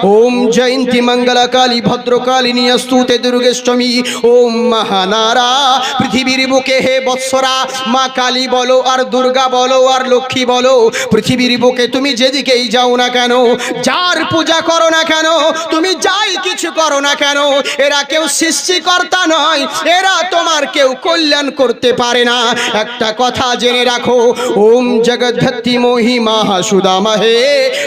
ओम जयंती मंगला काली भद्रकालिनी स्तुते दुर्गेष्टमी ओम महानारा पृथिवीर bouquet हे बत्सरा मा काली बोलो और दुर्गा बोलो और लक्ष्मी बोलो पृथिवीर बुके तुमी जेदिकेई जाओ ना केन जार पूजा करो ना केन तुमी जाई किछु करो ना केन एरा केउ सृष्टिकर्ता नय एरा तोमार केउ कल्याण करते पारे ना एकटा कथा जेने राखो ओम जगद्धत्री महिमा सुदामा हे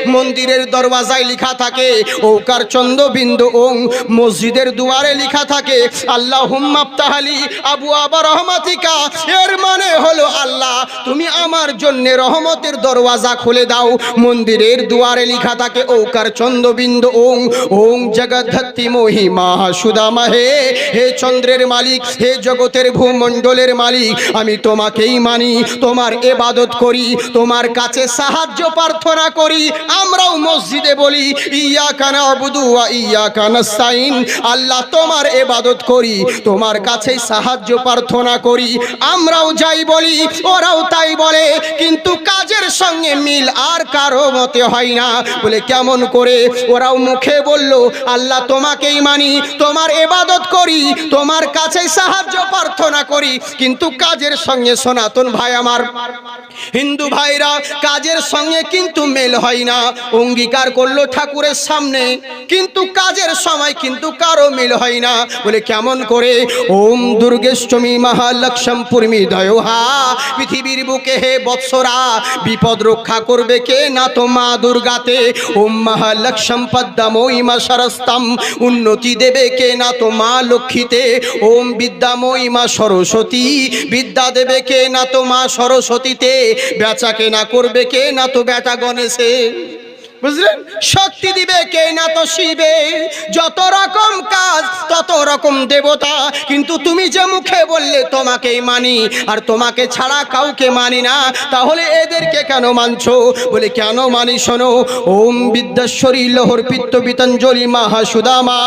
मंदिरेर दरवाजाय लेखा थाके ओकार चंद्रबिंदु ओं मस्जिदेर दुआरे लिखा थाके आल्लाहुम्मा इफ्ताहली अबवाब रहमतिका एर माने हलो आल्लाह तुमी आमार जन्य रहमतेर दरवाजा खुले दाओ मंदिरेर दुआरे लिखा थाके ओकार चंद्रबिंदु ओं ओं जगद्धत्री महिमा सुदामा हे चंद्रेर मालिक हे जगतेर भूमंडलेर मालिक आमी तोमाकेई मानी तोमार इबादत करी तोमार काछे साहाज्य प्रार्थना करी आमराओ मस्जिदे बोली इय्याका नाबुदु वा इय्याका नस्ताईन आल्लाह तोमार इबादत करी तोमार काछे साहाज्य प्रार्थना करी आमराओ जाई बोली ओराओ ताई बोले किन्तु काजेर संगे मिल आर कारो मते हय ना बोले केमन करे ओराओ मुखे बोललो आल्लाह तोमाकेई मानी तोमार इबादत करी तोमार काछे साहाज्य प्रार्थना करी किन्तु काजेर संगे सनातन भाई आमार हिंदू भाईरा काजेर संगे किन्तु मेल हय ना अंगीकार करलो ठाकुरेर सामने किन्तु काजेर समय किन्तु कारो मिल हय ना बोले केमन करे ओम दुर्गेष्टमी महालक्ष्मी पुरमी दयोहा पृथिवीर बुके हे बत्सरा विपद रक्षा करबे के ना तो मा दुर्गाते ओम महालक्ष्मी पद्ममयी मा सरस्तम उन्नति देबे के ना तो मा लक्ष्मीते ओम विद्यामयी मा सरस्वती विद्या देबे के ना तो मा सरस्वतीते बेचा केना करबे के ना तो बेटा गणेशे বুঝলেন শক্তি দিবে কে না তো শিবে যত রকম কাজ তত রকম দেবতা কিন্তু তুমি যে মুখে বললে তোমাকেই মানি আর তোমাকে ছাড়া কাউকে মানি না তাহলে এদেরকে কেন মানছো বলে কেন মানি শোনো ওম বিদ্যাশ্বরী লহর পিত্ত বিতঞ্জলি মহাসুদামা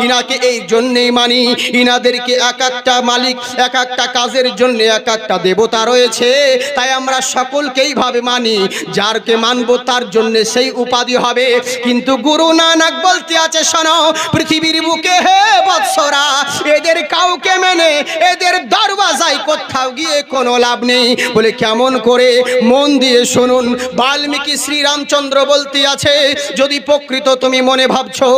ইনাকে এই জন্যই মানি ইনাদেরকে এক একটা মালিক এক একটা কাজের জন্য এক একটা দেবতা রয়েছে তাই আমরা সকলকেই ভাবে মানি যারকে মানবো তার জন্য সেই উপাধি হবে কিন্তু গুরু নানক বলতে আছে শোনো পৃথিবীর বুকে হে বৎসরা এদের কাউকে মেনে এদের দরওয়াজায় কোথাও গিয়ে কোনো লাভ নেই বলে কেমন করে মন দিয়ে শুনুন বাল্মীকি শ্রীরামচন্দ্র বলতে আছে যদি প্রকৃত তুমি মনে ভাবছো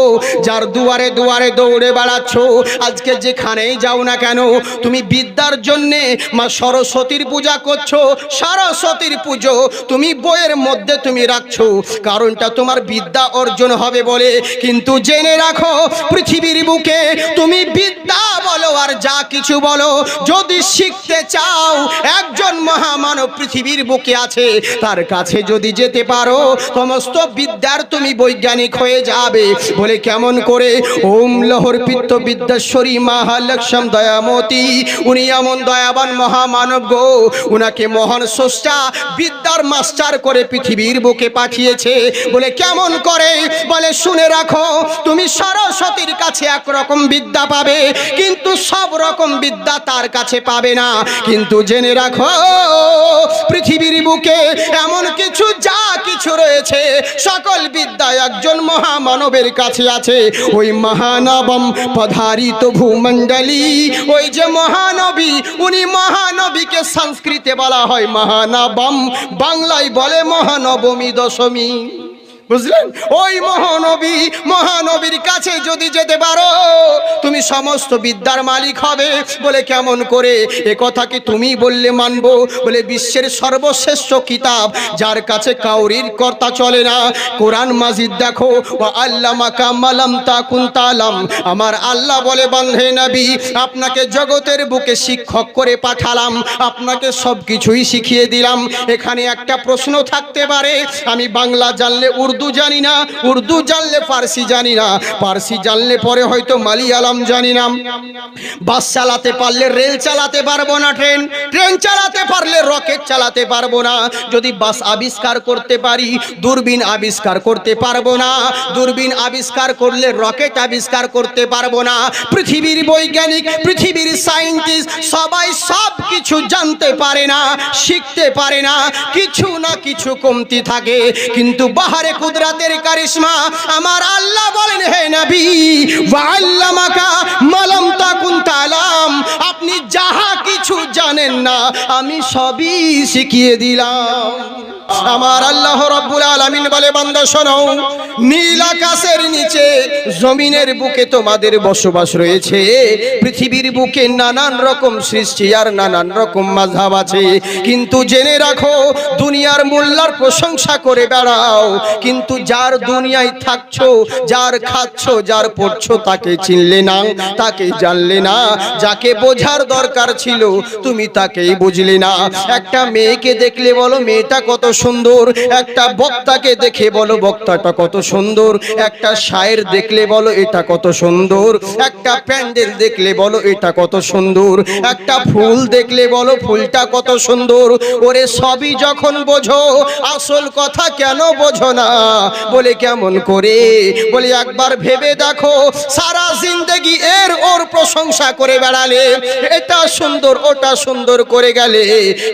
যার দুয়ারে দুয়ারে দৌড়ে বেড়াচ্ছো আজকে যেখানেই যাও না কেন তুমি বিদ্যার জন্য মা সরস্বতীর পূজা করছো সরস্বতীর পুজো তুমি বইয়ের মধ্যে তুমি রাখছো কারণটা তোমার বিদ্যা অর্জন হবে বলে কিন্তু জেনে রাখো পৃথিবীর বুকে তুমি বিদ্যা বলো আর যা কিছু বলো যদি শিখতে চাও একজন মহামানব পৃথিবীর বুকে আছে তার কাছে যদি যেতে পারো সমস্ত বিদ্যার তুমি বৈজ্ঞানিক হয়ে যাবে বলে কেমন করে ওম লহর পিত্ত বিদ্যাশ্বরী মহালক্ষ্মী দয়ামতী উনি এমন দয়াবান মহামানব গো উনাকে মহান স্রষ্টা বিদ্যার মাস্টার করে পৃথিবীর বুকে পাঠিয়েছে বলে কেমন করে বলে শুনে রাখো তুমি সরস্বতীর কাছে একরকম বিদ্যা পাবে কিন্তু সব রকম বিদ্যা তার কাছে পাবে না কিন্তু জেনে রাখো পৃথিবীর বুকে এমন কিছু যা কিছু রয়েছে সকল বিদ্যা একজন মহামানবের কাছে আছে ওই মহানবম পধারিত ভূমণ্ডলী ওই যে মহানবী উনি মহানবীকে সংস্কৃতে বলা হয় মহানবম বাংলায় বলে মহানবমী দশমী বুঝলেন ওই মহানবীর কাছে যদি যেতে পারো তুমি সমস্ত বিদ্যার মালিক হবে বলে কেমন করে এ কথা কি তুমি বললে মানবো বলে বিশ্বের সর্বশ্রেষ্ঠ কিতাব যার কাছে কাউরির কর্তা চলে না কোরআন মাজিদ দেখো ওয়া আল্লামাকা মা লাম তাকুন তালাম আমার আল্লাহ বলে বান্ধে নবী আপনাকে জগতের বুকে শিক্ষক করে পাঠালাম আপনাকে সব কিছুই শিখিয়ে দিলাম এখানে একটা প্রশ্ন থাকতে পারে আমি বাংলা জানলে উর্দু জানি না উর্দু জানলে ফার্সি জানি না ফার্সি জানলে পরে হয়তো মালায়ালাম জানি না বাস চালাতে পারলে রেল চালাতে পারবো না ট্রেন চালাতে পারলে রকেট চালাতে পারবো না যদি বাস আবিষ্কার করতে পারি দূরবীন আবিষ্কার করতে পারবো না দূরবীন আবিষ্কার করলে রকেট আবিষ্কার করতে পারবো না পৃথিবীর বৈজ্ঞানিক পৃথিবীর সায়েন্টিস্ট সবাই সব কিছু জানতে পারে না শিখতে পারে না কিছু না কিছু কমতি থাকে কিন্তু বাহারে কুদরতের কারিশমা। আমার আল্লাহ বলেন, হে নবী, ওয়া আল্লামাকা মা লাম তাকুন তা'লাম, আপনি যাহা কিছু জানেন না আমি সবই শিখিয়ে দিলাম। আমার আল্লাহ রাব্বুল আলামিন বলে, বান্দা শোনো, নীল আকাশের নিচে জমিনের বুকে তোমাদের বসবাস রয়েছে। পৃথিবীর বুকে নানান রকম সৃষ্টি আর নানান রকম মাযহাব আছে, কিন্তু জেনে রাখো দুনিয়ার মোল্লার প্রশংসা করে বেড়াও, কিন্তু যার দুনিয়ায় থাকছো, যার খাচ্ছো, যার পড়ছো তাকে চিনলে না, তাকে জানলে না। যাকে বোঝার দরকার ছিল তুমি তাকেই বুঝলে না। একটা মেয়েকে দেখলে বলো মেয়েটা কত সুন্দর, একটা বক্তাকে দেখে বলো বক্তাটা কত সুন্দর, একটা শায়ের দেখলে বলো এটা কত সুন্দর, একটা প্যান্ডেল দেখলে বলো এটা কত সুন্দর, একটা ফুল দেখলে বলো ফুলটা কত সুন্দর। ওরে সবই যখন বোঝো আসল কথা কেন বোঝো না? বলে কেমন করে? বলে একবার ভেবে দেখো, সারা জিন্দেগি এর ওর প্রশংসা করে বেড়ালে, এটা সুন্দর ওটা সুন্দর করে গেলে,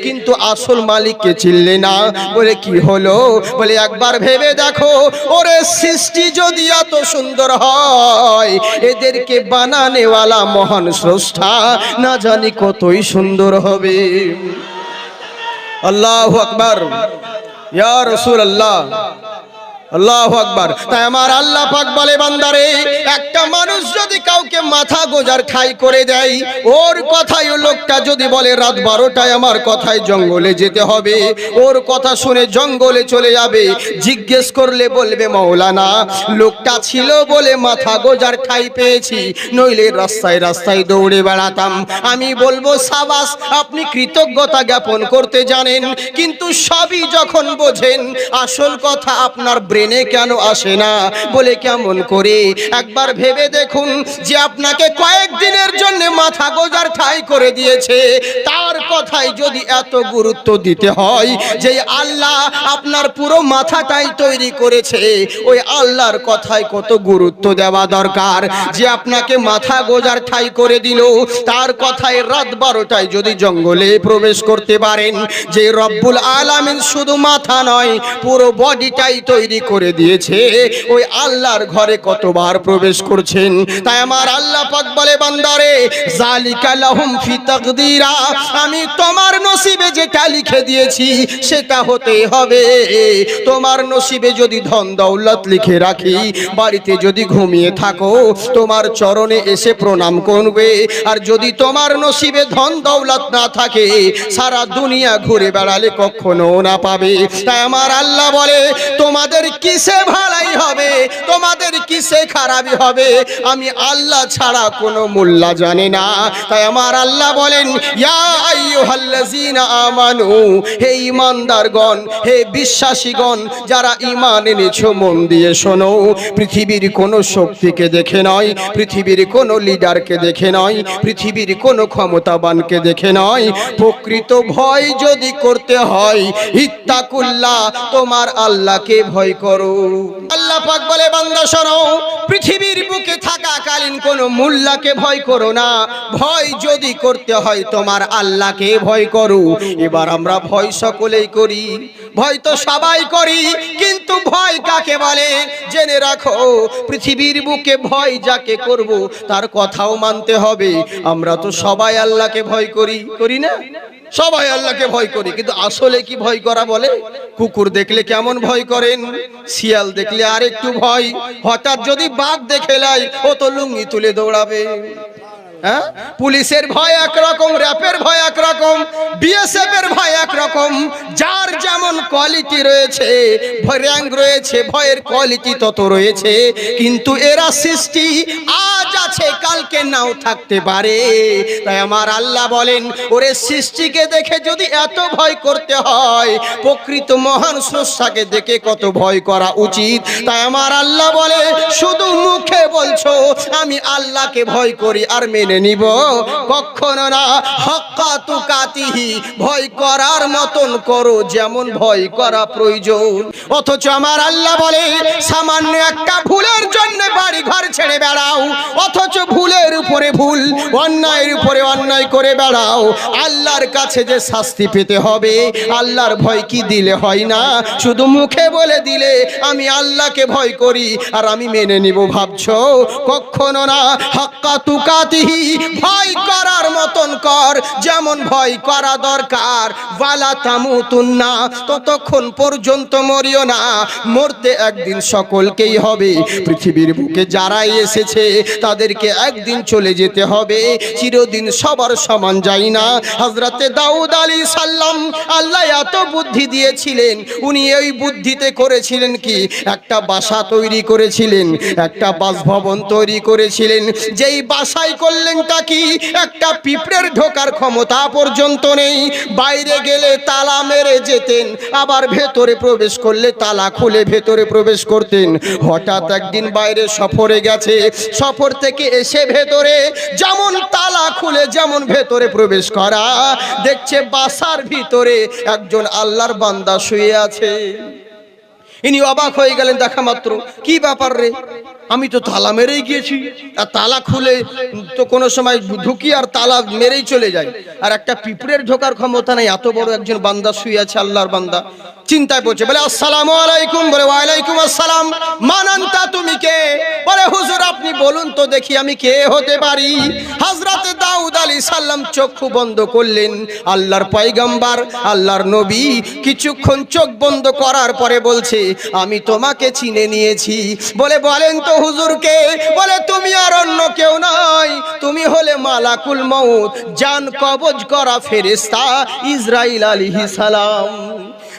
কিন্তু আসল মালিককে চিনলে না। বলে কি হলো? বলে একবার ভেবে দেখো, ওরে সৃষ্টি যদি এত সুন্দর হয়, এদেরকে বানানেওয়ালা মহান স্রষ্টা না জানি কতই সুন্দর হবে। আল্লাহু আকবার, ইয়া রাসূলুল্লাহ, আল্লাহু আকবার। তাই আমার আল্লাহ পাক বলে, বান্দারে, একটা মানুষ যদি কাউকে মাথা গোজার ঠাই করে দেয়, ওর কথাই লোকটা যদি বলে রাত 12টায় আমার কথায় জঙ্গলে যেতে হবে, ওর কথা শুনে জঙ্গলে চলে যাবে। জিজ্ঞেস করলে বলবে, মাওলানা, লোকটা ছিল বলে মাথা গোজার ঠাই পেয়েছি, নইলে রাস্তায় রাস্তায় দৌড়ে বেড়াতাম। আমি বলবো সাবাস, আপনি কৃতজ্ঞতা জ্ঞাপন করতে জানেন, কিন্তু সবই যখন বোঝেন আসল কথা আপনার ব্রেনে কেন আসে না? বলে কেমন করে? একবার ভেবে দেখুন, যে আপনাকে কয়েকদিনের জন্য মাথা গোজার ঠাই করে দিয়েছে, তার কথাই যদি এত গুরুত্ব দিতে হয়, যে আল্লাহ আপনার পুরো মাথাটাই তৈরি করেছে, ওই আল্লাহর কথায় কত গুরুত্ব দেওয়া দরকার। যে আপনাকে মাথা গোজার ঠাই করে দিল, তার কথায় রাত 12টায় যদি জঙ্গলে প্রবেশ করতে পারেন, যে রব্বুল আলামিন শুধু মাথা নয় পুরো বডিটাই তৈরি করে দিয়েছে, ওই আল্লাহর ঘরে কতবার প্রবেশ করছেন। তাই আমার আল্লাহ পাক বলে, বান্দারে, জালিকা লাহুম ফি তাকদীরা, আমি তোমার নসিবে যেটা লিখে দিয়েছি সেটা হতেই হবে। তোমার নসিবে যদি ধন দৌলত লিখে রাখি, বাড়িতে যদি ঘুমিয়ে থাকো তোমার চরণে এসে প্রণাম করবে, আর যদি তোমার নসিবে ধন দৌলত না থাকে, সারা দুনিয়া ঘুরে বেড়ালে কখনো না পাবে। তাই আমার আল্লাহ বলে, তোমাদের কিসে ভালাই হবে, তোমাদের কিসে খারাপই হবে, আমি আল্লাহ ছাড়া কোনো মোল্লা জানে না। তাই আমার আল্লাহ বলেন, ইয়া আইয়ুহাল্লাযীনা আমানু, হে ঈমানদারগণ, হে বিশ্বাসীগণ, যারা ঈমান এনেছো মন দিয়ে শোনো। পৃথিবীর কোনো শক্তিকে দেখে নয়, পৃথিবীর কোনো লিডারকে দেখে নয়, পৃথিবীর কোনো ক্ষমতাবানকে দেখে নয়, প্রকৃত ভয় যদি করতে হয়, ইত্তাকুল্লাহ, তোমার আল্লাহকে ভয় করো। আল্লাহ পাক বলে, বান্দা শোনো, পৃথিবীর বুকে থাকাকালীন কোনো মোল্লাকে ভয় করো না, ভয় যদি করতে হয় তোমার আল্লাহকে ভয় করো। এবার আমরা ভয় সকলেই করি, ভয় তো সবাই করি, কিন্তু ভয় কাকে বলে জেনে রাখো। পৃথিবীর বুকে ভয় যাকে করব তার কথাও মানতে হবে। আমরা তো সবাই আল্লাহকে ভয় করি, করি না? সবাই আল্লাহকে ভয় করি, কিন্তু আসলে কি ভয় করা বলে? কুকুর দেখলে কেমন ভয় করেন, শিয়াল দেখলে আর একটু ভয়, হঠাৎ যদি বাঘ দেখে লাই, ও তো লুঙ্গি তুলে দৌড়াবে। হ্যাঁ, পুলিশের ভয় একরকম, র্যাপের ভয় একরকম, বিএসএফ এর ভয় একরকম, যার যেমন কোয়ালিটি রয়েছে, র্যাঙ্ক রয়েছে, ভয়ের কোয়ালিটি তত রয়েছে, কিন্তু এরা সৃষ্টি আজ আছে কালকে নাও থাকতে পারে। তাই আমার আল্লাহ বলেন, ওরে সৃষ্টিকে দেখে যদি এত ভয় করতে হয়, প্রকৃত মহান স্রষ্টাকে দেখে কত ভয় করা উচিত। তাই আমার আল্লাহ বলে, শুধু মুখে বলছো আমি আল্লাহকে ভয় করি আর মেনে নিব, কখনো না। হাক্কা তুকাতিহি, ভয় করার মতন করো যেমন ভয় করা প্রয়োজন। অথচ আমার আল্লাহ বলে, সামান্য একটা ভুলের জন্য বাড়ি ঘর ছেড়ে বেড়াও, অথচ ভুলের উপরে উপরে ভুল, অন্যায়ের উপরে অন্যায় করে বেড়াও, আল্লাহর কাছে যে শাস্তি পেতে হবে আল্লাহর ভয় কি দিলে হয় না? শুধু মুখে বলে দিলে আমি আল্লাহকে ভয় করি আর আমি মেনে নিব ভাবছো? কখনো না। হাক্কা তুকাতিহি, ভয় করার মতন কর যেমন ভয় করা দরকার। ওয়ালা তামুতুন্না, ততক্ষণ পর্যন্ত মরিও না। মরতে একদিন সকলকেই হবে। পৃথিবীর বুকে যারাই এসেছে তাদেরকে একদিন চলে যেতে হবে। চিরদিন সবার সমান যায় না। হযরতে দাউদ আলাইহিস সালাম আল্লাহ এত বুদ্ধি দিয়েছিলেন, উনি এই বুদ্ধিতে করেছিলেন কি? একটা বাসা তৈরি করেছিলেন, একটা বাসভবন তৈরি করেছিলেন। যেই বাসায় করলেন তা কি? একটা পিঁপড়ের ঢোকার ক্ষমতা পর্যন্ত নেই। বাইরে গেলে তালা মেরে যেতেন, আবার ভেতরে প্রবেশ করলে তালা খুলে ভেতরে প্রবেশ করতেন। হঠাৎ একদিন বাইরে সফরে গেছে, সফর থেকে এসে ভেতরে যেমন তালা খুলে যেমন ভেতরে প্রবেশ করা, দেখছে বাসার ভিতরে একজন আল্লাহর বান্দা শুয়ে আছে। ইনি অবাক হয়ে গেলেন দেখা মাত্র, কি ব্যাপার রে, আমি তো তালা মেরেই গিয়েছি, আর তালা খুলে তো কোনো সময় ঢুকি আর তালা মেরেই চলে যায়, আর একটা পিঁপড়ের ঢোকার ক্ষমতা নেই, এত বড় একজন বান্দা শুয়ে আছে আল্লাহর বান্দা। চিন্তায় পড়ছে, বলে আসসালামু আলাইকুম। বলে ওয়ালাইকুম আসসালাম। মানান্তা, তুমি কে? বলে হুজুর আপনি বলুন তো দেখি আমি কে হতে পারি। হযরত দাউদ আলাইহিস সালাম চক্ষু বন্ধ করলেন। আল্লাহর পয়গম্বর, আল্লাহর নবী কিছুক্ষণ চোখ বন্ধ করার পরে বলছে, আমি তোমাকে চিনে নিয়েছি। বলে বলেন তো হুজুর কে? বলে তুমি আর অন্য কেউ নয়, তুমি হলে মালাকুল মউত, জান কবজ করা ফেরেশতা ইসরাইল আলাইহিস সালাম।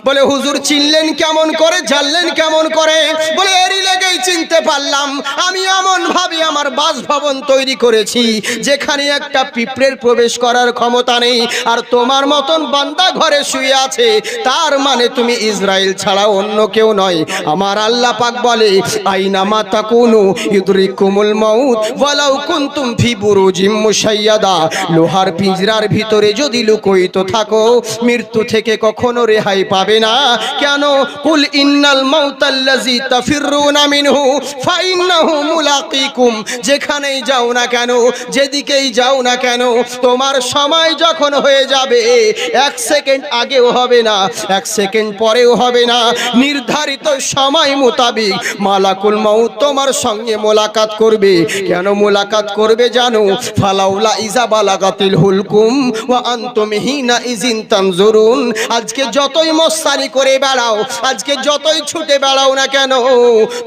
বলে হুজুর চিনলেন কেমন করে, জানলেন কেমন করে? বলে এরই লেগেই চিনতে পারলাম, আমি এমন ভাবে আমার বাসভবন তৈরি করেছি যেখানে একটা পিঁপড়ের প্রবেশ করার ক্ষমতা নেই, আর তোমার মতন বান্দা ঘরে শুয়ে আছে, তার মানে তুমি ইসরাইল ছাড়া অন্য কেউ নয়। আমার আল্লাহ পাক বলে, আইনামা তাকুনু ইউদরিকুমুল মাউত ওয়ালাউ কুনতুম ফি বুরুজিম মুশাইয়াদা, লোহার পিঞ্জরার ভিতরে যদি লুকোয়িত থাকো মৃত্যু থেকে কখনো রেহাই পাবে না। কেন? কুল ইন্নাল মাউতাল্লাযী তাফিরুনা মিনহু ফাইন্নাহু মুলাকিকুম, যেখানেই যাও না কেন, যেদিকেই যাও না কেন, তোমার সময় যখন হয়ে যাবে এক সেকেন্ড আগেও হবে না, এক সেকেন্ড পরেও হবে না, নির্ধারিত সময় মোতাবেক মালাকুল মাউত তোমার সঙ্গে মোলাকাত করবে। কেন মোলাকাত করবে জানো? ফালাউলা ইজা বালাগাতিল হুলকুম ওয়া আনতুম হিনা ইজিন তানজুরুন। আজকে যতই মস্তানি করে বেড়াও, আজকে যতই ছুটে বেড়াও না কেন,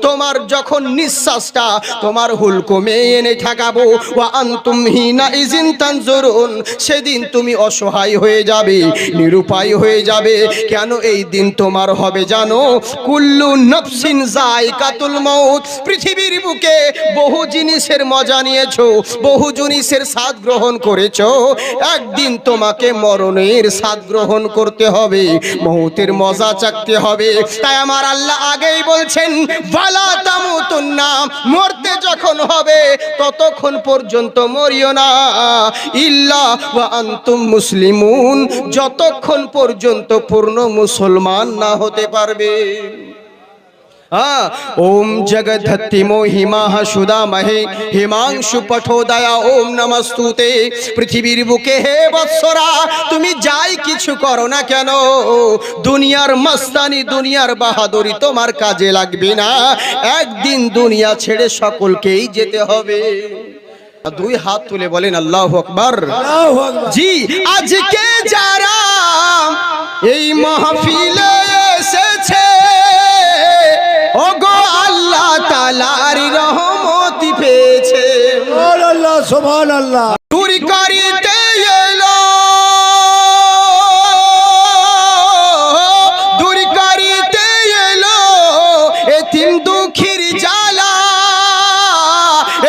তোমার যখন নিঃশ্বাসটা তোমার হুলকুমে এনে ঠেকাবো, ওয়া আনতুম হিনা ইজিন তানজুরুন, সেদিন তুমি অসহায় হয়ে যাবে, নিরুপায় হয়ে যাবে। কেন এই দিন তোমার হবে জানো? কুল্লু নফসিন যায়কাতুল মাউত। পৃথিবীর বুকে বহু জিনিসের মজা নিয়েছো, বহু জিনিসের স্বাদ গ্রহণ করেছো, একদিন তোমাকে মরণের স্বাদ গ্রহণ করতে হবে, মৌতের মজা চাকতে হবে। তাই আমার আল্লাহ আগেই বলছেন, ওয়ালা তামুতুন্না, মরতে যখন হবে ততক্ষণ পর্যন্ত মরিও না, ইল্লা ওয়া আনতুম মুসলিমুন, যতক্ষণ পর্যন্ত পূর্ণ মুসলমান না হতে পারবে। ओम जगद्धत्ति मोहिमा सुदा महे हिमांशु पठोदया ओम नमस्तुते। पृथिवीर बुके हे बत्सरा তুমি যাই কিছু করো না কেন, দুনিয়ার মস্তানি দুনিয়ার বাহাদুরি তোমার কাজে লাগবে না, একদিন দুনিয়া ছেড়ে সকলকেই যেতে হবে। দুই হাত তুলে বলেন আল্লাহু আকবার। জি, আজকে যারা এই মাহফিলে এসেছে, ওগো আল্লাহ তাআলার রহমত পেয়েছে। সুবহানাল্লাহ সুবহানাল্লাহ। চুরি করিতে এলো, দূর করিতে এলো এতিম দুঃখীর জ্বালা,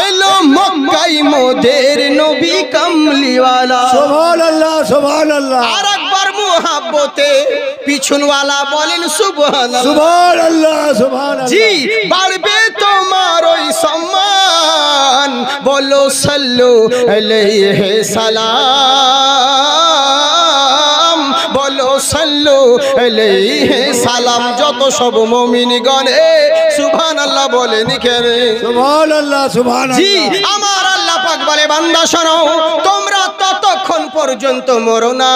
এলো মক্কায় মোদের নবী কামলিওয়ালা। সুবহানাল্লাহ সুবহানাল্লাহ। আরেকবার মুহাব্বতে পিছনওয়ালা বলেন সুবহানাল্লাহ সুবহানাল্লাহ সুবহানাল্লাহ। জি, বাড়বে তোমার ওই সম্মান, বলো সাল্লু আলাইহি সালাম, বলো সাল্লু আলাইহি সালাম। যত সব মুমিনগণে সুবহানাল্লাহ বলেন কেন? সুবহানাল্লাহ সুবহানাল্লাহ। জি, আমার আল্লাহ পাক বলে বান্দা শোনো, তোমরা ততক্ষণ পর্যন্ত মরো না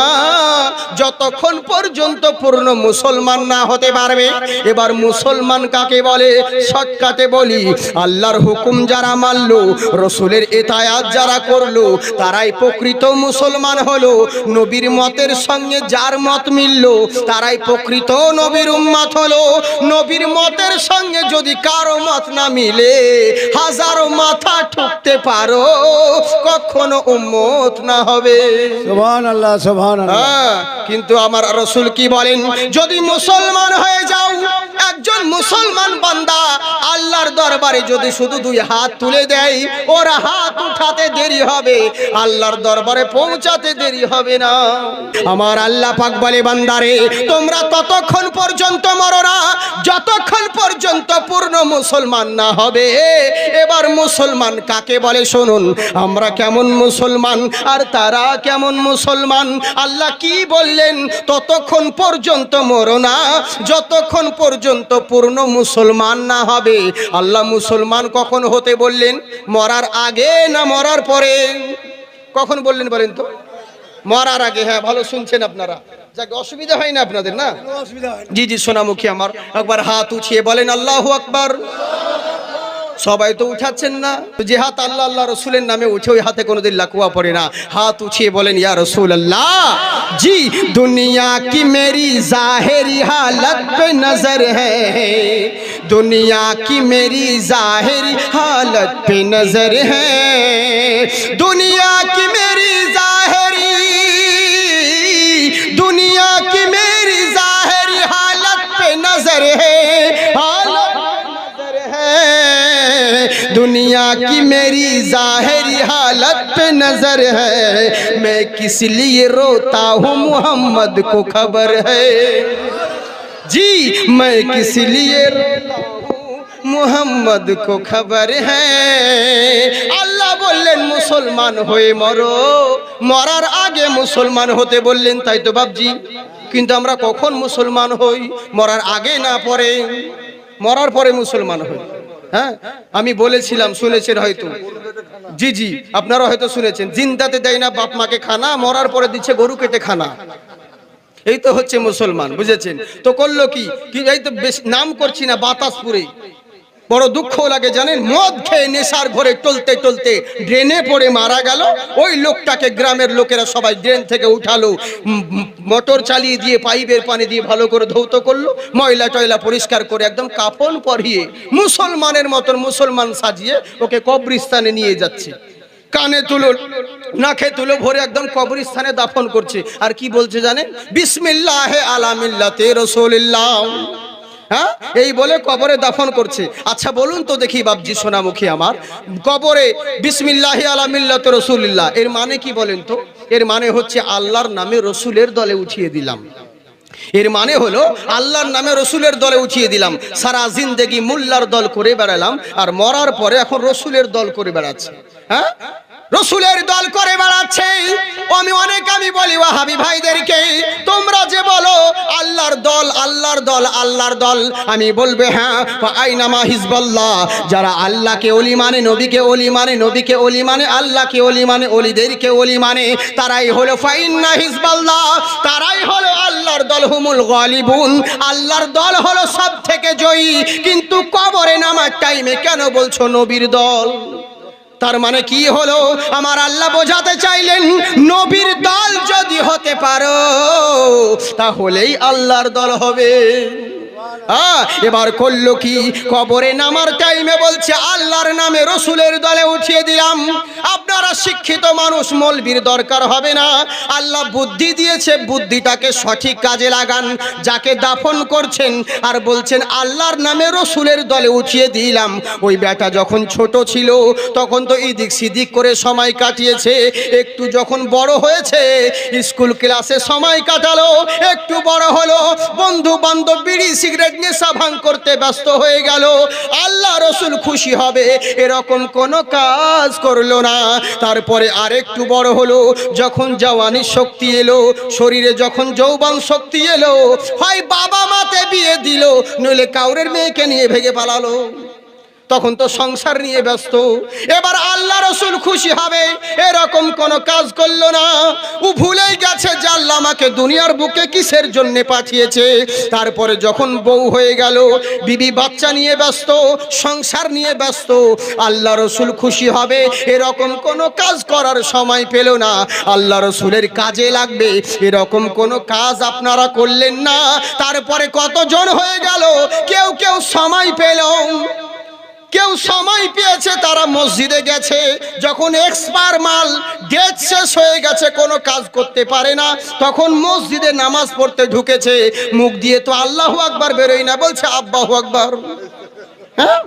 যতক্ষণ পর্যন্ত পূর্ণ মুসলমান না হতে পারবে। এবার মুসলমান কাকে বলে? শর্টকাটে বলি, আল্লাহর হুকুম যারা মানলো, রসুলের ইতায়াত যারা করলো, তারাই প্রকৃত মুসলমান হলো। নবীর মতের সঙ্গে যার মত মিলল, তারাই প্রকৃত নবীর উম্মত হলো। নবীর মতের সঙ্গে যদি কারো মত না মিলে, হাজারো মাথা ঠুকতে পারো, কখনো উম্মত না হবে। সুবহানাল্লাহ সুবহানাল্লাহ। হ্যাঁ, কিন্তু আমার রসুল কি বলেন? যদি মুসলমান হয়ে যাও, একজন মুসলমান বান্দা আল্লাহর দরবারে যদি শুধু দুই হাত তুলে দেয়, ওর হাত উঠাতে দেরি হবে, আল্লাহর দরবারে পৌঁছাতে দেরি হবে না। আমার আল্লাহ পাক বলে, বান্দারে তোমরা ততক্ষণ পর্যন্ত মরো না যতক্ষণ পর্যন্ত পূর্ণ মুসলমান না হবে। এবার মুসলমান কাকে বলে শুনুন, আমরা কেমন মুসলমান আর তারা কেমন মুসলমান। আল্লাহ কি বললেন? ততক্ষণ পর্যন্ত মরো না যতক্ষণ পর্যন্ত পূর্ণ মুসলমান না হবে। আল্লাহ মুসলমান কখন হতে বললেন? মরার আগে না মরার পরে? কখন বললেন বলেন তো? মরার আগে। হ্যাঁ, ভালো শুনছেন আপনারা, যাকে অসুবিধা হয় না আপনাদের না? জি জি সোনামুখী আমার, একবার হাত উঠিয়ে বলেন আল্লাহু আকবার। সবাই তো উঠাচ্ছেন না। যে হাত আল্লাহ আল্লাহ রসুলের নামে উঠে, ওই হাতে কোনোদিন লাকুয়া পড়ে না। হাত উঠিয়ে বলেন ইয়া রসুল আল্লাহ। জি, দুনিয়া কি মেরি জাহেরি হালত पे नजर है, दुनिया की मेरी जाहिरी हालत पे नजर है, दुनिया की मेरी जाहिरी, दुनिया की मेरी जाहिरी हालत पे नजर है, हालत पे नजर है, दुनिया की मेरी जाहिरी हालत पे नजर है, मैं किस लिए रोता हूँ मोहम्मद को खबर है, जी मैं किस लिए रोता हूँ मोहम्मद को खबर है। আল্লাহ বললেন মুসলমান হয়ে মরো, মরার আগে মুসলমান হতে বললেন, তাই তো বাপজি। কিন্তু আমরা কখন মুসলমান হই? মরার আগে না পরে? মরার পরে মুসলমান হই। হ্যাঁ, আমি বলেছিলাম, শুনেছেন হয়তো। জি জি, আপনারা হয়তো শুনেছেন, জিন্দাতে দেয় না বাপ মাকে খানা, মরার পরে দিচ্ছে গরু কেটে খানা। এই তো হচ্ছে মুসলমান, বুঝেছেন তো? করলো কি? এই তো বেশ নাম করছি না, বাতাসপুরে বড় দুঃখ লাগে জানেন, মদ খেয়ে নেশার ঘরে টলতে টলতে ড্রেনে পড়ে মারা গেল। ওই লোকটাকে গ্রামের লোকেরা সবাই ড্রেন থেকে উঠালো, মোটর চালিয়ে দিয়ে পাইপের পানি দিয়ে ভালো করে ধৌত করলো, ময়লা টয়লা পরিষ্কার করে একদম কাফন পরিয়ে মুসলমানের মতন মুসলমান সাজিয়ে ওকে কবরস্থানে নিয়ে যাচ্ছে। কানে তুলো নাকে তুলো ভরে একদম কবরস্থানে দাফন করছে। আর কি বলছে জানেন? বিসমিল্লাহে আলা মিল্লাতে রাসূলিল্লাহ। হ্যাঁ, এই বলে কবরে দাফন করছে। আচ্ছা বলুন তো দেখি বাপজি সোনামুখী আমার, কবরে বিসমিল্লাহি আলা মিল্লাতে রাসূলিল্লাহ এর মানে কি বলেন তো? এর মানে হচ্ছে আল্লাহর নামে রসুলের দলে উঠিয়ে দিলাম। এর মানে হলো আল্লাহর নামে রসুলের দলে উঠিয়ে দিলাম। সারা জিন্দেগি মোল্লার দল করে বেড়ালাম, আর মরার পরে এখন রসুলের দল করে বেড়াচ্ছে। হ্যাঁ, রসুলের দল করে বেড়াচ্ছে। আমি বলি ওয়াহাবি ভাইদেরকে, তোমরা যে বলো আল্লাহর দল আল্লাহর দল আল্লাহর দল, আমি বলবে হ্যাঁ, আইনামা হিজবাল্লাহ, যারা আল্লাহকে ওলি মানে, নবীকে ওলি মানে, নবীকে ওলি মানে, আল্লাহকে ওলি মানে, ওলিদেরকে ওলি মানে, তারাই হলো ফাইন্না হিজবাল্লাহ, তারাই হলো আল্লাহর দল, হুমুল গালিবুন, আল্লাহর দল হলো সব থেকে জয়ী। কিন্তু কবরে নামার টাইমে কেন বলছো নবীর দল? তার মানে কি হলো? আমার আল্লাহ বোঝাতে চাইলেন, নবীর দল যদি হতে পারো তাহলেই আল্লাহর দল হবে। এবার করলো কি? কবরে নামার টাইমে বলছে আল্লাহর নামে রসুলের দলে উঠিয়ে দিলাম। আপনারা শিক্ষিত মানুষ, মৌলবীর দরকার হবে না। আল্লাহ বুদ্ধি দিয়েছে, বুদ্ধিটাকে সঠিক কাজে লাগান। যাকে দাফন করছেন আর বলছেন আল্লাহর নামে রসুলের দলে উঠিয়ে দিলাম, ওই বেটা যখন ছোট ছিল তখন তো এদিক সেদিক করে সময় কাটিয়েছে। একটু যখন বড় হয়েছে, স্কুল ক্লাসে সময় কাটালো, একটু বড় হলো, বন্ধু বান্ধব বিড়ি সিগারেট নেশা ভাঙ করতে ব্যস্ত হয়ে গেল। আল্লাহ রসুল খুশি হবে এরকম কোনো কাজ করলো না। তারপরে আরেকটু বড় হলো, যখন জওয়ানির শক্তি এলো, শরীরে যখন যৌবন শক্তি এলো, হয় বাবা মাতে বিয়ে দিল, নইলে কাউরের মেয়েকে নিয়ে ভেগে পালালো। তখন তো সংসার নিয়ে ব্যস্ত। এবার আল্লাহ রসুল খুশি হবে এরকম কোন কাজ করলো না। ও ভুলেই গেছে যে আল্লাহ আমাকে দুনিয়ার বুকে কিসের জন্য পাঠিয়েছে। তারপরে যখন বউ হয়ে গেল, বিবি বাচ্চা নিয়ে ব্যস্ত, সংসার নিয়ে ব্যস্ত, আল্লাহ রসুল খুশি হবে এরকম কোনো কাজ করার সময় পেল না। আল্লাহ রসুলের কাজে লাগবে এরকম কোনো কাজ আপনারা করলেন না। তারপরে কতজন হয়ে গেল, কেউ কেউ সময় পেল, কেউ সময় পেয়েছে তারা মসজিদে গেছে, যখন এক্সপায়ার মাল ডেট শেষ হয়ে গেছে কোনো কাজ করতে পারে না, তখন মসজিদে নামাজ পড়তে ঢুকেছে। মুখ দিয়ে তো আল্লাহু আকবার বেরোয় না, বলছে আব্বাহু আকবার। হ্যাঁ,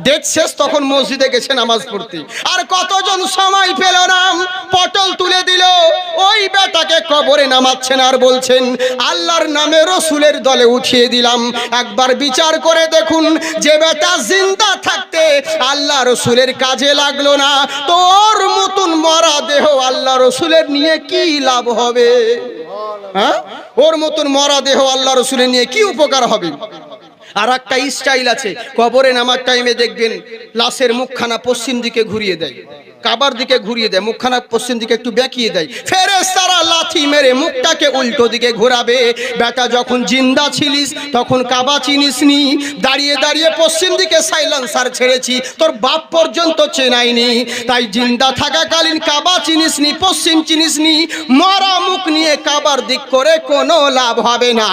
ডেট শেষ তখন মসজিদে গেছে নামাজ পড়তে। আর কতজন সময় পেল না, পটল তুলে দিল, ওই বেটাকে কবরে নামাচ্ছেন আর বলছেন আল্লাহর নামে রসুলের দলে উঠিয়ে দিলাম। একবার বিচার করে দেখুন, যে বেটা জিন্দা থাকতে আল্লাহ রসুলের কাজে লাগলো না, তোর মতন মরা দেহ আল্লাহ রসুলের নিয়ে কি লাভ হবে? হ্যাঁ, ওর মতন মরা দেহ আল্লাহ রসুলের নিয়ে কি উপকার হবে? আর একটা স্টাইল আছে, কবরে নামার টাইমে দেখবেন লাশের মুখখানা পশ্চিম দিকে ঘুরিয়ে দেয়, কাবার দিকে ঘুরিয়ে দেয়, মুখখানা পশ্চিম দিকে একটু বেঁকিয়ে দেয়। ফেরেশতারা লাথি মেরে মুখটাকে উল্টো দিকে ঘোরাবে। বেটা যখন জিন্দা ছিলিস তখন কাবা চিনিসনি, দাঁড়িয়ে দাঁড়িয়ে পশ্চিম দিকে সাইলেন্সার ছেড়েছি, তোর বাপ পর্যন্ত চেনাইনি। তাই জিন্দা থাকাকালীন কাবা চিনিসনি, পশ্চিম চিনিসনি, মরা মুখ নিয়ে কাবার দিক করে কোনো লাভ হবে না।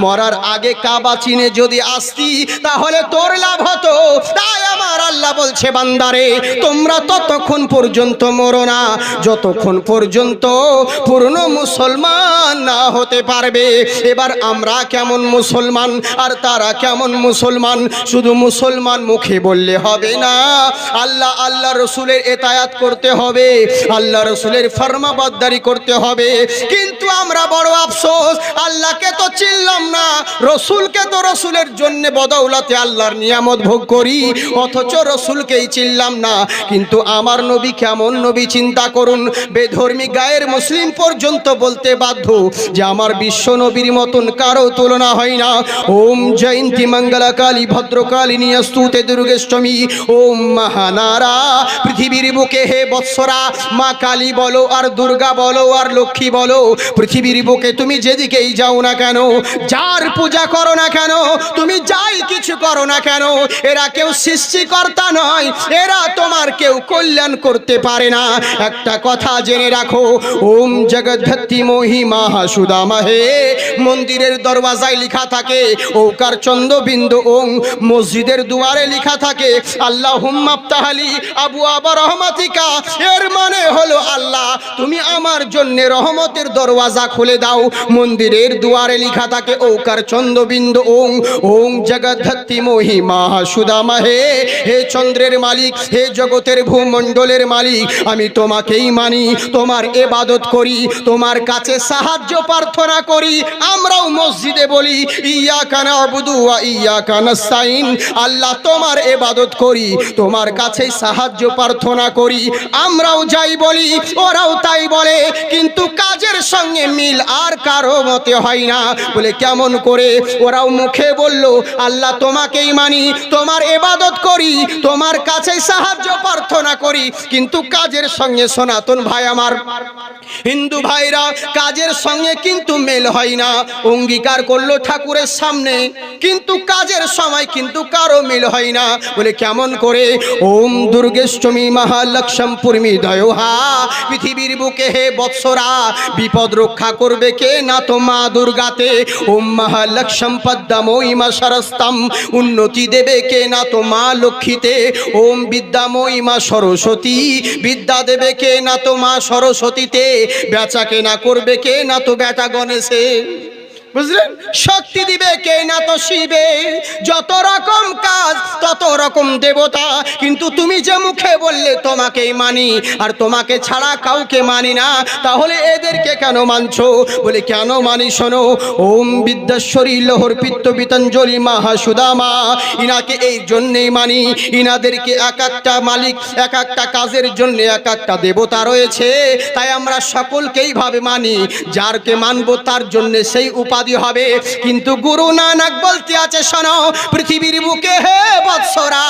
মরার আগে কাবা চিনে যদি আসতি তাহলে তোর লাভ হতো। তাই আমার আল্লাহ বলছে, বান্দারে তোমরা ততক্ষণ পর্যন্ত মরো না যতক্ষণ পর্যন্ত পূর্ণ মুসলমান না হতে পারবে। এবার আমরা কেমন মুসলমান আর তারা কেমন মুসলমান? শুধু মুসলমান মুখে বললে হবে না, আল্লাহ আল্লাহ রসুলের এতায়াত করতে হবে, আল্লাহ রসুলের ফরমাবরদারি করতে হবে। কিন্তু আমরা বড় আফসোস, আল্লাহকে তো চিনলাম না, রসুলকে তো রসুলের জন্য বদৌলতে আল্লাহর নিয়ামত ভোগ করি, অথচ রসুলকেই চিনলাম না। কিন্তু আমার নবী কেমন নবী চিন্তা করুন, বেধর্মী গায়ের মুসলিম পর্যন্ত বলতে বাধ্য যে আমার বিশ্ব নবীর মতন কারো তুলনা হয় না। ওম জয়ন্তী মঙ্গলা কালী ভদ্রকালিনী স্তুতে দুর্গেষ্টমী, ওম মহানারা। পৃথিবীর বুকে হে বৎসরা, মা কালী বলো আর দুর্গা বলো আর লক্ষ্মী বলো, পৃথিবীর বুকে তুমি যেদিকেই যাও না কেন, যার পূজা করো না কেন, তুমি যাই কিছু করো না কেন, এরা কেউ সৃষ্টিকর্তা নয়, এরা তোমার কেউ কল্যাণ করতে পারে না। একটা কথা জেনে রাখো, ওম জগদ্ধাত্রী মহিমা সুদামা হে, মন্দিরের দরওয়াজায় লেখা থাকে ওকার চন্দ্রবিন্দু ওং, মসজিদের দুয়ারে লেখা থাকে আল্লাহুম্মা আফতাহলি আবু আবা রহমাতিকা। এর মানে হলো আল্লাহ তুমি আমার জন্য রহমতের দরওয়াজা খুলে দাও। মন্দিরের দুয়ারে লেখা থাকে ওকার চন্দ্রবিন্দু ওং, ওং জগদ্ধাত্রী মহিমা সুদামা হে, হে চন্দ্রের মালিক, হে জগতের ভূমণ্ডলের মালিক, আমি তোমাকেই মানি, তোমার ইবাদত করি, তোমার কাছে সাহায্য প্রার্থনা করি। আমরাও মসজিদে বলি ইয়াকা না'বুদু ওয়া ইয়াকা নাস্তাইন, আল্লাহ তোমার ইবাদত করি, তোমার কাছে সাহায্য প্রার্থনা করি। আমরাও যাই বলি, ওরাও তাই বলে, কিন্তু কাজের সঙ্গে মিল আর কারো মতে হয় না। বলে কেমন করে? ওরাও মুখে বলল আল্লাহ তোমাকেই মানি, তোমার ইবাদত করি, তোমার কাছে সাহায্য প্রার্থনা করি, কিন্তু কাজের সঙ্গে সনাতন ভাই আমার হিন্দু ভাইরা কাজের সঙ্গে কিন্তু মেল হয় না। অঙ্গীকার করলো ঠাকুরের সামনে, কিন্তু কাজের সময় কিন্তু কারো মিল হয় না। বলে কেমন করে? ওম দুর্গেষ্টমী মহালক্ষ্মী পূর্মি দয়োহা, পৃথিবীর বুকে হে বৎসরা বিপদ রক্ষা করবে কে না তো মা দুর্গাতে। ওম মহালক্ষ্মী পদ্মময়ী মা সরস্তম, উন্নতি দেবে কে না তো মা লক্ষ্মীতে। ওম বিদ্যাময়ী মা সরস্বতী, বিদ্যা দেবে কে না তো মা সরস্বতীতে। বেচা কেনা করবে কে না তো বেটা গণেশে, বুঝলেন? শক্তি দিবে কে না তো শিবে। যত রকম কাজ তত রকম দেবতা, কিন্তু তুমি যে মুখে বললে তোমাকেই মানি আর তোমাকে ছাড়া কাউকে মানি না, তাহলে এদেরকে কেন মানছো? বলে কেন মানি শোনো। ওম বিদ্যাশ্বরী লোহর পিত্ত বিতঞ্জলি মহাসুদামা, ইনাকে এই জন্যেই মানি, ইনাদেরকে এক একটা মালিক এক একটা কাজের জন্য এক একটা দেবতা রয়েছে। তাই আমরা সকলকেই ভাবে মানি, যারকে মানবো তার জন্য সেই উপায় উপাধি হবে। কিন্তু গুরু নানক বলতে আছে, শোনো পৃথিবীর বুকে হে বৎসরা,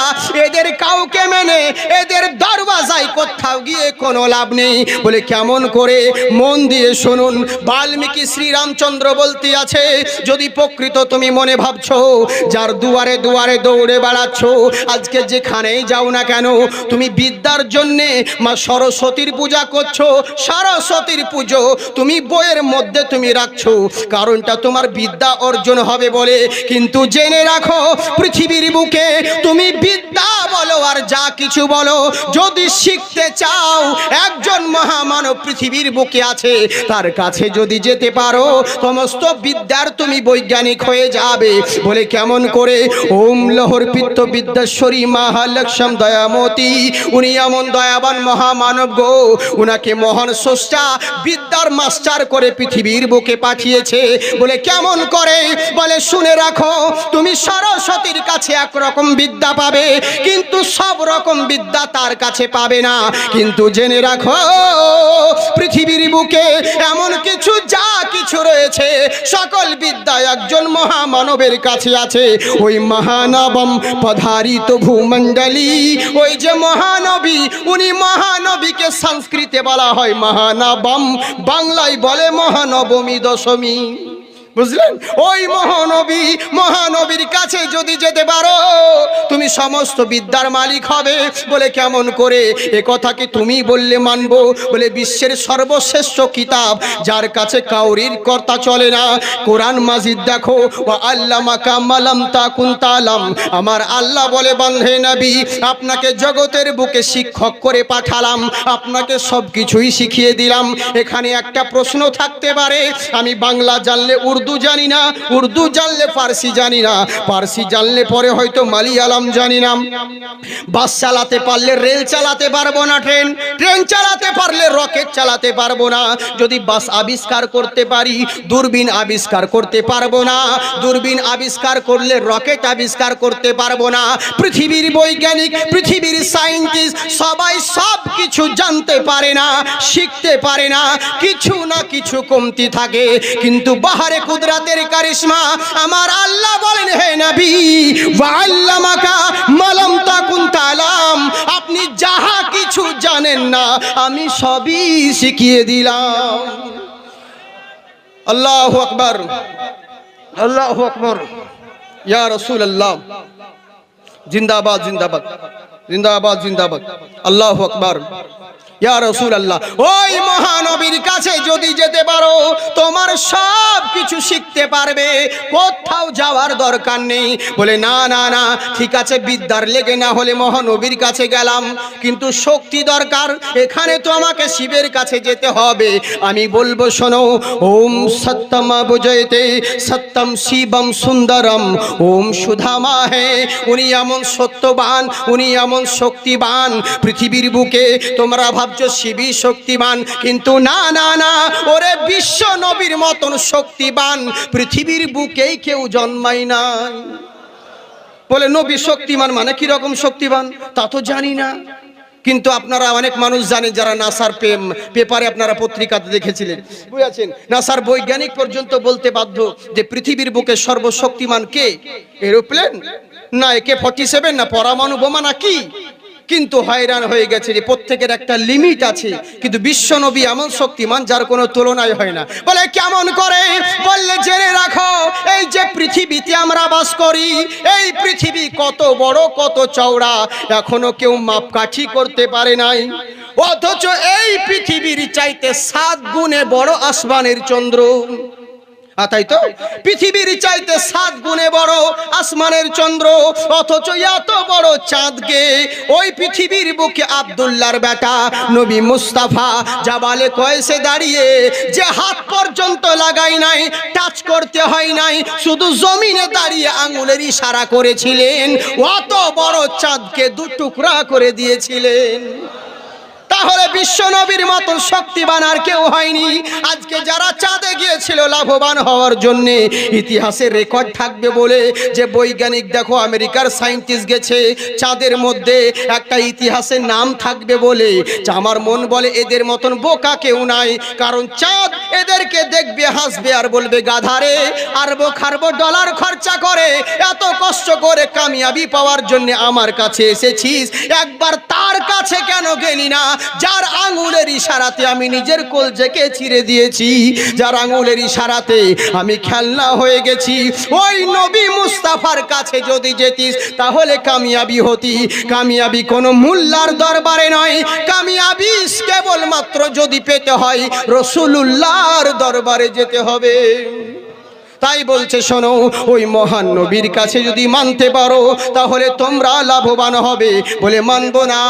এদের কাউকে মেনে এদের দরওয়াজায় কোথাও গিয়ে কোনো লাভ নেই। বলে কেমন করে? মন দিয়ে শুনুন। বাল্মীকি শ্রীরামচন্দ্র বলতে আছে, যদি প্রকৃত তুমি মনে ভাবছো যার দুয়ারে দুয়ারে দৌড়ে বেড়াচ্ছ, আজকে যেখানেই যাও না কেন তুমি বিদ্যার জন্যে মা সরস্বতীর পূজা করছো, সরস্বতীর পুজো তুমি বইয়ের মধ্যে তুমি রাখছো, কারণটা তোমার বিদ্যা অর্জন হবে বলে। কিন্তু জেনে রাখো পৃথিবীর বুকে তুমি বিদ্যা বলো আর যা কিছু বলো, যদি শিখতে চাও একজন মহামানব পৃথিবীর বুকে আছে, তার কাছে যদি যেতে পারো সমস্ত বিদ্যার তুমি বৈজ্ঞানিক হয়ে যাবে। বলে কেমন করে? ওম লহর পিত্ত বিদ্যাশ্বরী মহালক্ষ্ম দয়ামতী, উনি এমন দয়াবান মহামানব গো, উনাকে মহান স্রষ্টা বিদ্যার মাস্টার করে পৃথিবীর বুকে পাঠিয়েছে। বলে কেমন করে? বলে শুনে রাখো, তুমি সরস্বতীর কাছে একরকম বিদ্যা পাবে, কিন্তু সব রকম বিদ্যা তার কাছে পাবে না। কিন্তু জেনে রাখো পৃথিবীর বুকে এমন কিছু যা কিছু রয়েছে সকল বিদ্যা একজন মহামানবের কাছে আছে। ওই মহানবম পধারিত ভূমণ্ডলী, ওই যে মহানবী, উনি মহানবীকে সংস্কৃতে বলা হয় মহানবম, বাংলায় বলে মহানবমী দশমী। বুঝলেন? ওই মহানবী, মহানবীর কাছে যদি যেতে পারো তুমি সমস্ত বিদ্যার মালিক হবে। বলে কেমন করে? এ কথা কি তুমি বললে মানবো? বলে বিশ্বের সর্বশ্রেষ্ঠ কিতাব যার কাছে কাউরির কর্তা চলে না, কোরআন মাজিদ দেখো। ওয়া আল্লামাকা মালাম তাকুন তালাম, আমার আল্লাহ বলে বান্ধে নবী আপনাকে জগতের বুকে শিক্ষক করে পাঠালাম, আপনাকে সব কিছুই শিখিয়ে দিলাম। এখানে একটা প্রশ্ন থাকতে পারে, আমি বাংলা জানলে উর্দু জানি না, উর্দু জানলে ফার্সি জানি না, ফার্সি জানলে পরে হয়তো মালিয়ালাম জানি না, বাস চালাতে পারলে রেল চালাতে পারবো না, ট্রেন চালাতে পারলে রকেট চালাতে পারবো না, যদি বাস আবিষ্কার করতে পারি দূরবীন আবিষ্কার করতে পারবো না, দূরবীন আবিষ্কার করলে রকেট আবিষ্কার করতে পারবো না। পৃথিবীর বৈজ্ঞানিক, পৃথিবীর সায়েন্টিস্ট সবাই সব কিছু জানতে পারে না, শিখতে পারে না, কিছু না কিছু কমতি থাকে। কিন্তু বাহারে কুদরতের কারিশমা আমার আল্লাহ বলেন, হে নবী ওয়া আল্লামাকা মালাম তাকুন তালাম, আপনি যাহা কিছু জানেন না আমি সবই শিখিয়ে দিলাম। আল্লাহু আকবার, আল্লাহু আকবার, ইয়া রাসূলুল্লাহ, জিন্দাবাদ জিন্দাবাদ, জিন্দাবাদ জিন্দাবাদ, আল্লাহু আকবার, ইয়া রাসূলুল্লাহ। ওই মহানবীর কাছে যদি যেতে পারো তোমার সব কিছু শিখতে পারবে, কোথাও যাওয়ার দরকার নেই। বলে না না না, ঠিক আছে বিদ্যার লেগে না হলে মহানবীর কাছে গেলাম, কিন্তু শক্তি দরকার, এখানে তো আমাকে শিবের কাছে যেতে হবে। আমি বলবো শোনো, ওম সত্যম বুঝাইতে সত্যম শিবম সুন্দরম, ওম সুধামা হে, উনি এমন সত্যবান, উনি এমন শক্তিবান। পৃথিবীর বুকে তোমরা ভাবছো শিবই শক্তিমান, কিন্তু না না না, ওরে বিশ্ব নবীর মতন শক্তিবান পৃথিবীর বুকেই কেউ জন্মায় নাই। বলে নবী শক্তিমান মানে কি রকম শক্তিবান তা তো জানি না, কিন্তু আপনারা অনেক মানুষ জানেন যারা নাসার পেপারে আপনারা পত্রিকাতে দেখেছিলেন, বুঝেছেন? নাসার বৈজ্ঞানিক পর্যন্ত বলতে বাধ্য যে পৃথিবীর বুকে সর্বশক্তিমান কে? এরোপ্লেন না AK-47 না পরমাণু বোমা না কি? কিন্তু হয়রান হয়ে গেছে যে প্রত্যেকের একটা লিমিট আছে, কিন্তু বিশ্ব নবী এমন শক্তিমান যার কোনো তুলনায় হয় না। বলে কেমন করে? বললে জেনে রাখো, এই যে পৃথিবীতে আমরা বাস করি, এই পৃথিবী কত বড় কত চওড়া এখনো কেউ মাপকাঠি করতে পারে নাই, অথচ এই পৃথিবীর চাইতে 7 গুণে বড় আসমানের চন্দ্র। তাই তো পৃথিবীর চাইতে 7 গুণে বড় আসমানের চন্দ্র, অথচ এত বড় চাঁদকে ওই পৃথিবীর বুকে আব্দুল্লাহর বেটা নবী মুস্তাফা জাবালে কয়েসে দাঁড়িয়ে যে হাত পর্যন্ত লাগাই নাই, টাচ করতে হয় নাই, শুধু জমিনে দাঁড়িয়ে আঙুলের ইশারা করেছিলেন, অত বড় চাঁদকে 2 টুকরা করে দিয়েছিলেন। তাহলে বিশ্ব নবীর মতো শক্তিবান আর কেউ হয়নি। আজকে যারা চাঁদে গিয়েছিল লাভবান হওয়ার জন্য, ইতিহাসে রেকর্ড থাকবে বলে যে বৈজ্ঞানিক দেখো আমেরিকার সায়েন্টিস্ট গেছে চাঁদের মধ্যে, একটা ইতিহাসে নাম থাকবে বলে। আমার মন বলে এদের মতন বোকা কেউ নাই, কারণ চাঁদ এদেরকে দেখবে, হাসবে আর বলবে গাধারে, আরবো খারবো ডলার খরচা করে এত কষ্ট করে কামিয়াবি পাওয়ার জন্য আমার কাছে এসেছিস, একবার তার কাছে কেন গেলি না যার আঙুলের ইশারাতে আমি নিজের কলজেকে ছিঁড়ে দিয়েছি, যার আঙুলের ইশারাতে আমি খেলনা হয়ে গেছি। ওই নবী মুস্তাফার কাছে যদি যেতিস তাহলে কামিয়াবি হতি। কামিয়াবি কোনো মোল্লার দরবারে নয়, কামিয়াবি কেবলমাত্র যদি পেতে হয় রাসূলুল্লাহর দরবারে যেতে হবে। তাই বলছে শোনো, ওই মহান নবীর কাছে যদি মানতে পারো তাহলে তোমরা লাভবান হবে। বলে মানবো না,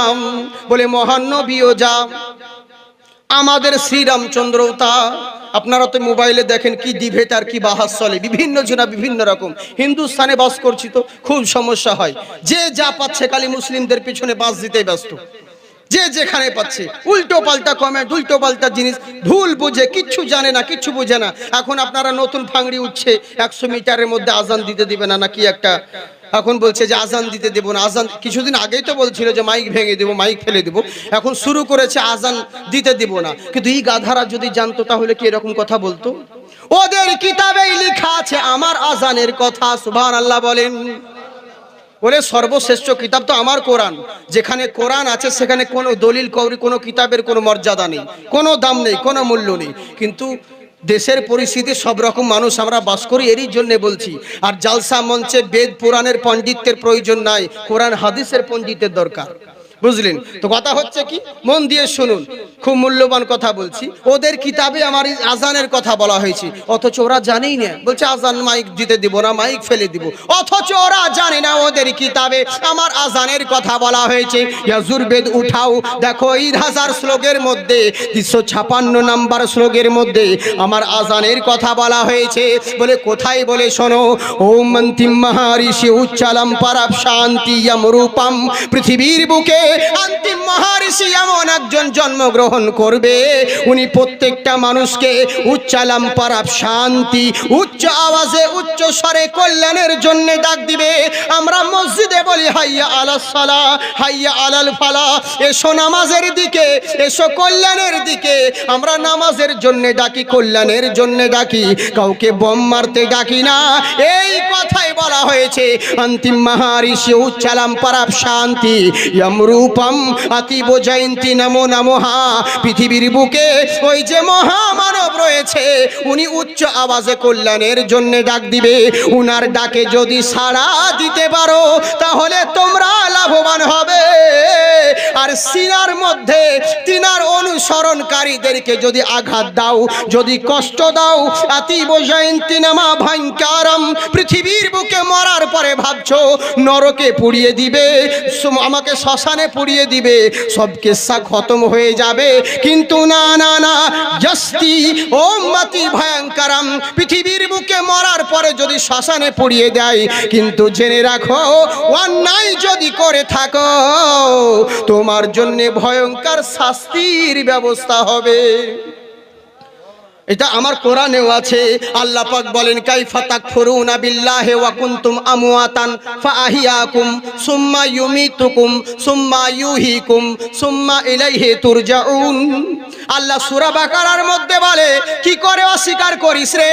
বলে মহান নবীও যা, আমাদের শ্রীরামচন্দ্রও তা। আপনারা তো মোবাইলে দেখেন কি ডিবেট আর কি বাহাস চলে, বিভিন্ন জনা বিভিন্ন রকম। হিন্দুস্তানে বাস করছি তো খুব সমস্যা হয়, যে যা পাচ্ছে খালি মুসলিমদের পিছনে বাস দিতে ব্যস্ত, যে যেখানে পাচ্ছে উল্টো পাল্টা কমেন্ট, উল্টো পাল্টা জিনিস, ভুল বুঝে, কিচ্ছু জানে না, কিচ্ছু বুঝে না। এখন আপনারা নতুন ফাংড়ি উঠছে 100 মিটারের মধ্যে আজান দিতে দিবে না নাকি একটা, এখন বলছে যে আজান দিতে দেবো না। আজান কিছুদিন আগেই তো বলছিল যে মাইক ভেঙে দেবো, মাইক ফেলে দেবো, এখন শুরু করেছে আজান দিতে দেবো না। কিন্তু এই গাধারা যদি জানতো তাহলে কি এরকম কথা বলতো? ওদের কিতাবেই লেখা আছে আমার আজানের কথা। সুবহানাল্লাহ বলেন। বলে সর্বশ্রেষ্ঠ কিতাব তো আমার কোরআন, যেখানে কোরআন আছে সেখানে কোনো দলিল কৌরি, কোনো কিতাবের কোনো মর্যাদা নেই, কোনো দাম নেই, কোনো মূল্য নেই। কিন্তু দেশের পরিস্থিতি সব রকম মানুষ আমরা বাস করি, এরই জন্য বলছি। আর জালসা মঞ্চে বেদ পুরাণের পণ্ডিতের প্রয়োজন নাই, কোরআন হাদিসের পণ্ডিতের দরকার, বুঝলেন তো? কথা হচ্ছে কি, মন দিয়ে শুনুন, খুব মূল্যবান কথা বলছি। ওদের কিতাবে আমার আজানের কথা বলা হয়েছে, অথচ ওরা জানেই না। বলছে আজান মাইক দিতে দিব না, মাইক ফেলে দিব, অথচ ওরা জানে না ওদের কিতাবে আমার আজানের কথা বলা হয়েছে। ইয়াজুরবেদ উঠাও, দেখো 1000 শ্লোকের মধ্যে 356 নাম্বার শ্লোকের মধ্যে আমার আজানের কথা বলা হয়েছে। বলে কোথায়? বলে শোনো, ওম অন্তিম মহারিষি উচ্চালম পারাপ শান্তি রূপম। পৃথিবীর বুকে অন্তিম মহারিষি এমন একজন জন্মগ্রহণ করবে, উনি প্রত্যেকটা মানুষকে উচ্চালাম পারাপ শান্তি, উচ্চ আওয়াজে উচ্চ স্বরে কল্যাণের জন্য ডাক দিবে। আমরা মসজিদে বলি হাইয়া আলাস সালাহ, হাইয়া আলাল ফালাহ, এসো নামাজের দিকে, এসো কল্যাণের দিকে। আমরা নামাজের জন্য ডাকি, কল্যাণের জন্য ডাকি, কাউকে বম মারতে ডাকি না। এই কথাই বলা হয়েছে অন্তিম মহারিষি উচ্চালাম পারাপ শান্তি রূপম অতীব জয়ন্তী নমো নমহা। পৃথিবীর বুকে ওই যে মহামানব রয়েছে, উনি উচ্চ আওয়াজে কল্যাণের জন্য ডাক দিবে। উনার ডাকে যদি সাড়া দিতে পারো তাহলে তোমরা লাভবান হবে। আর সিনার মধ্যে তিনার অনুসরণকারীদেরকে যদি আঘাত দাও, যদি কষ্ট দাও, অতীব জয়ন্তী নমা ভয়ঙ্করম, পৃথিবীর বুকে মরার পরে ভাবছো নরকে পুড়িয়ে দিবে, আমাকে শ্মশানে পুড়িয়ে দিবে, সব কিস্সা খতম হয়ে যাবে। কিন্তু না না না, জস্তি ওম্মতি ভয়ঙ্করম, পৃথিবীর বুকে মরার পরে যদি শ্মশানে পুড়িয়ে দেয়, কিন্তু জেনে রাখো অন্যায় যদি করে থাকো তোমার জন্য ভয়ঙ্কর শাস্তির ব্যবস্থা হবে। এটা আমার কোরআনেও আছে। আল্লাহ পাক বলেন কাইফা তাকফুরুনা বিল্লাহি ওয়া কুনতুম আমওয়াতান ফাআহিয়াকুম সুম্মা ইউমিতুকুম সুম্মা ইউহীকুম সুম্মা ইলাইহি তুরজাউন। আল্লাহ সূরা বাকারার মধ্যে বলে কি করে অস্বীকার করিস রে,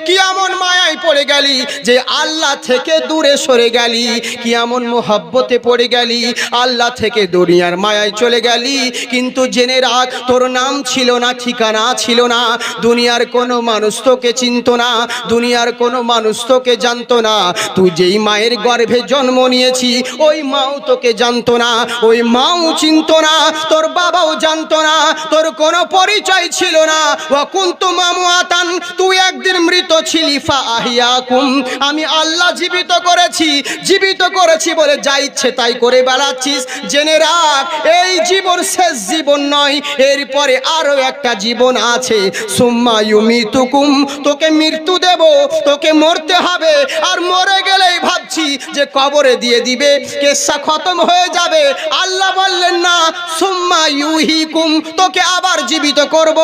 কি এমন মায়ায় পড়ে গেলি যে আল্লাহ থেকে দূরে সরে গেলি, কি এমন মোহাব্বতে পড়ে গেলি, আল্লাহ থেকে দুনিয়ার মায়ায় চলে গেলি। কিন্তু জেনে রাখ তোর নাম ছিল না, ঠিকানা ছিল না, দুনিয়ার কোনো মানুষ তোকে চিনতো না, দুনিয়ার কোনো মানুষ তোকে জানতো না। তুই যেই মায়ের গর্ভে জন্ম নিয়েছি ওই মাও তোকে জানতো না, ওই মাও চিনতো না, তোর বাবাও জানতো না, তোর কোনো পরিচয় ছিল না। ওয়া কুনতুম আমওয়াতান, তুই একদিন মৃত ছিলি, ফাআহিয়াকুম, আমি আল্লাহ জীবিত করেছি, জীবিত করেছি বলে যা ইচ্ছে তাই করে বেড়াচ্ছিস। জেনে রাখ এই জীবন শেষ জীবন নয়, এরপরে আরো একটা জীবন আছে। সুম্মা ইউমিতুকুম, তোকে মৃত্যু দেব, তোকে মরতে হবে। আর মরে গেলেই ভাবছি যে কবরে দিয়ে দিবে, কেসা খতম হয়ে যাবে। আল্লাহ বললেন না, সুম্মা ইউহীকুম, তোকে আবার জীবিত করব,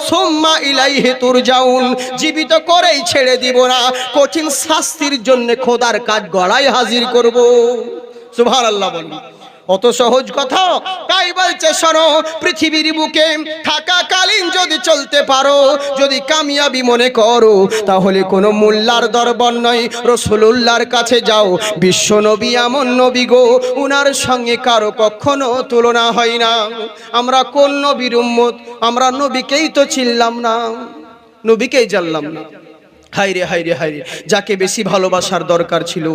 সুম্মা ইলাইহি তুরজাউন, জীবিত করেই ছেড়ে দিব না, কঠিন শাস্তির জন্য খোদার কাজ গলায় হাজির করব। সুবহানাল্লাহ বলুন। অত সহজ কথা? তাই বলছে শোনো, পৃথিবীর বুকে থাকাকালীন যদি চলতে পারো, যদি কামিয়াবি মনে করো, তাহলে কোনো মোল্লার দরবার নয়, রাসূলুল্লাহর কাছে যাও। বিশ্ব নবী এমন নবী গো, উনার সঙ্গে কারো কখনো তুলনা হয় না। আমরা কোন নবীর উম্মত? আমরা নবীকেই তো চিনলাম না, নবীকেই জানলাম না। হাইরে হাইরে হাইরে, যাকে বেশি ভালোবাসার দরকার ছিল,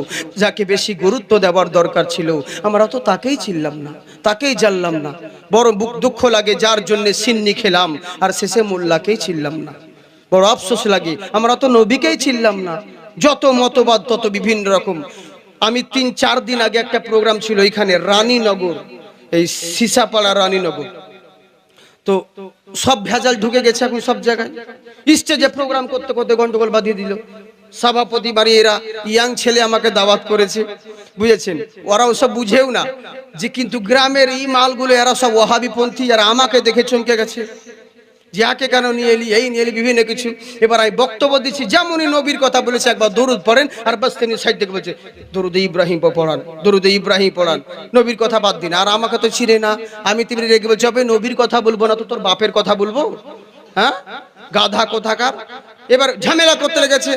যাকে বেশি গুরুত্ব দেওয়ার দরকার ছিল, আমরা তো তাকেই চিনলাম না, তাকেই জানলাম না। বড় দুঃখ লাগে, যার জন্য সিন্নি খেলাম আর শেষে মোল্লাকেই চিনলাম না। বড় আফসোস লাগে, আমরা তো নবীকেই চিনলাম না। যত মতবাদ তত বিভিন্ন রকম। আমি 3-4 দিন আগে একটা প্রোগ্রাম ছিল এখানে রানীনগর, এই সিসাপাড়া রানীনগর। তো সব ভেজাল ঢুকে গেছে এখন সব জায়গায়। স্টেজে প্রোগ্রাম করতে করতে গন্ডগোল বাঁধিয়ে দিল। সভাপতি বাড়ি এরা ইয়াং ছেলে আমাকে দাওয়াত করেছে, বুঝেছেন? ওরা ওসব বুঝেও না যে কিন্তু গ্রামের এই মালগুলো এরা সব ওয়াহাবিপন্থী, আর আমাকে দেখে চমকে গেছে যে আকে কেন নিয়ে এলি, এই নিয়ে এলি, বিভিন্ন কিছু। এবার আমি বক্তব্য দিচ্ছি, যেমনই নবীর কথা বলেছে, একবার দরুদ পড়েন, আর বাস তিনি সাইড থেকে বলছে দরুদে ইব্রাহিম পড়ান, দরুদে ইব্রাহিম পড়ান, নবীর কথা বাদ দিন। আর আমাকে তো ছিঁড়ে না, আমি তিনি রেগে বলছি, হবে নবীর কথা বলবো না তো তোর বাপের কথা বলবো? হ্যাঁ, গাধা কোথাকার। এবার ঝামেলা করতে লেগেছে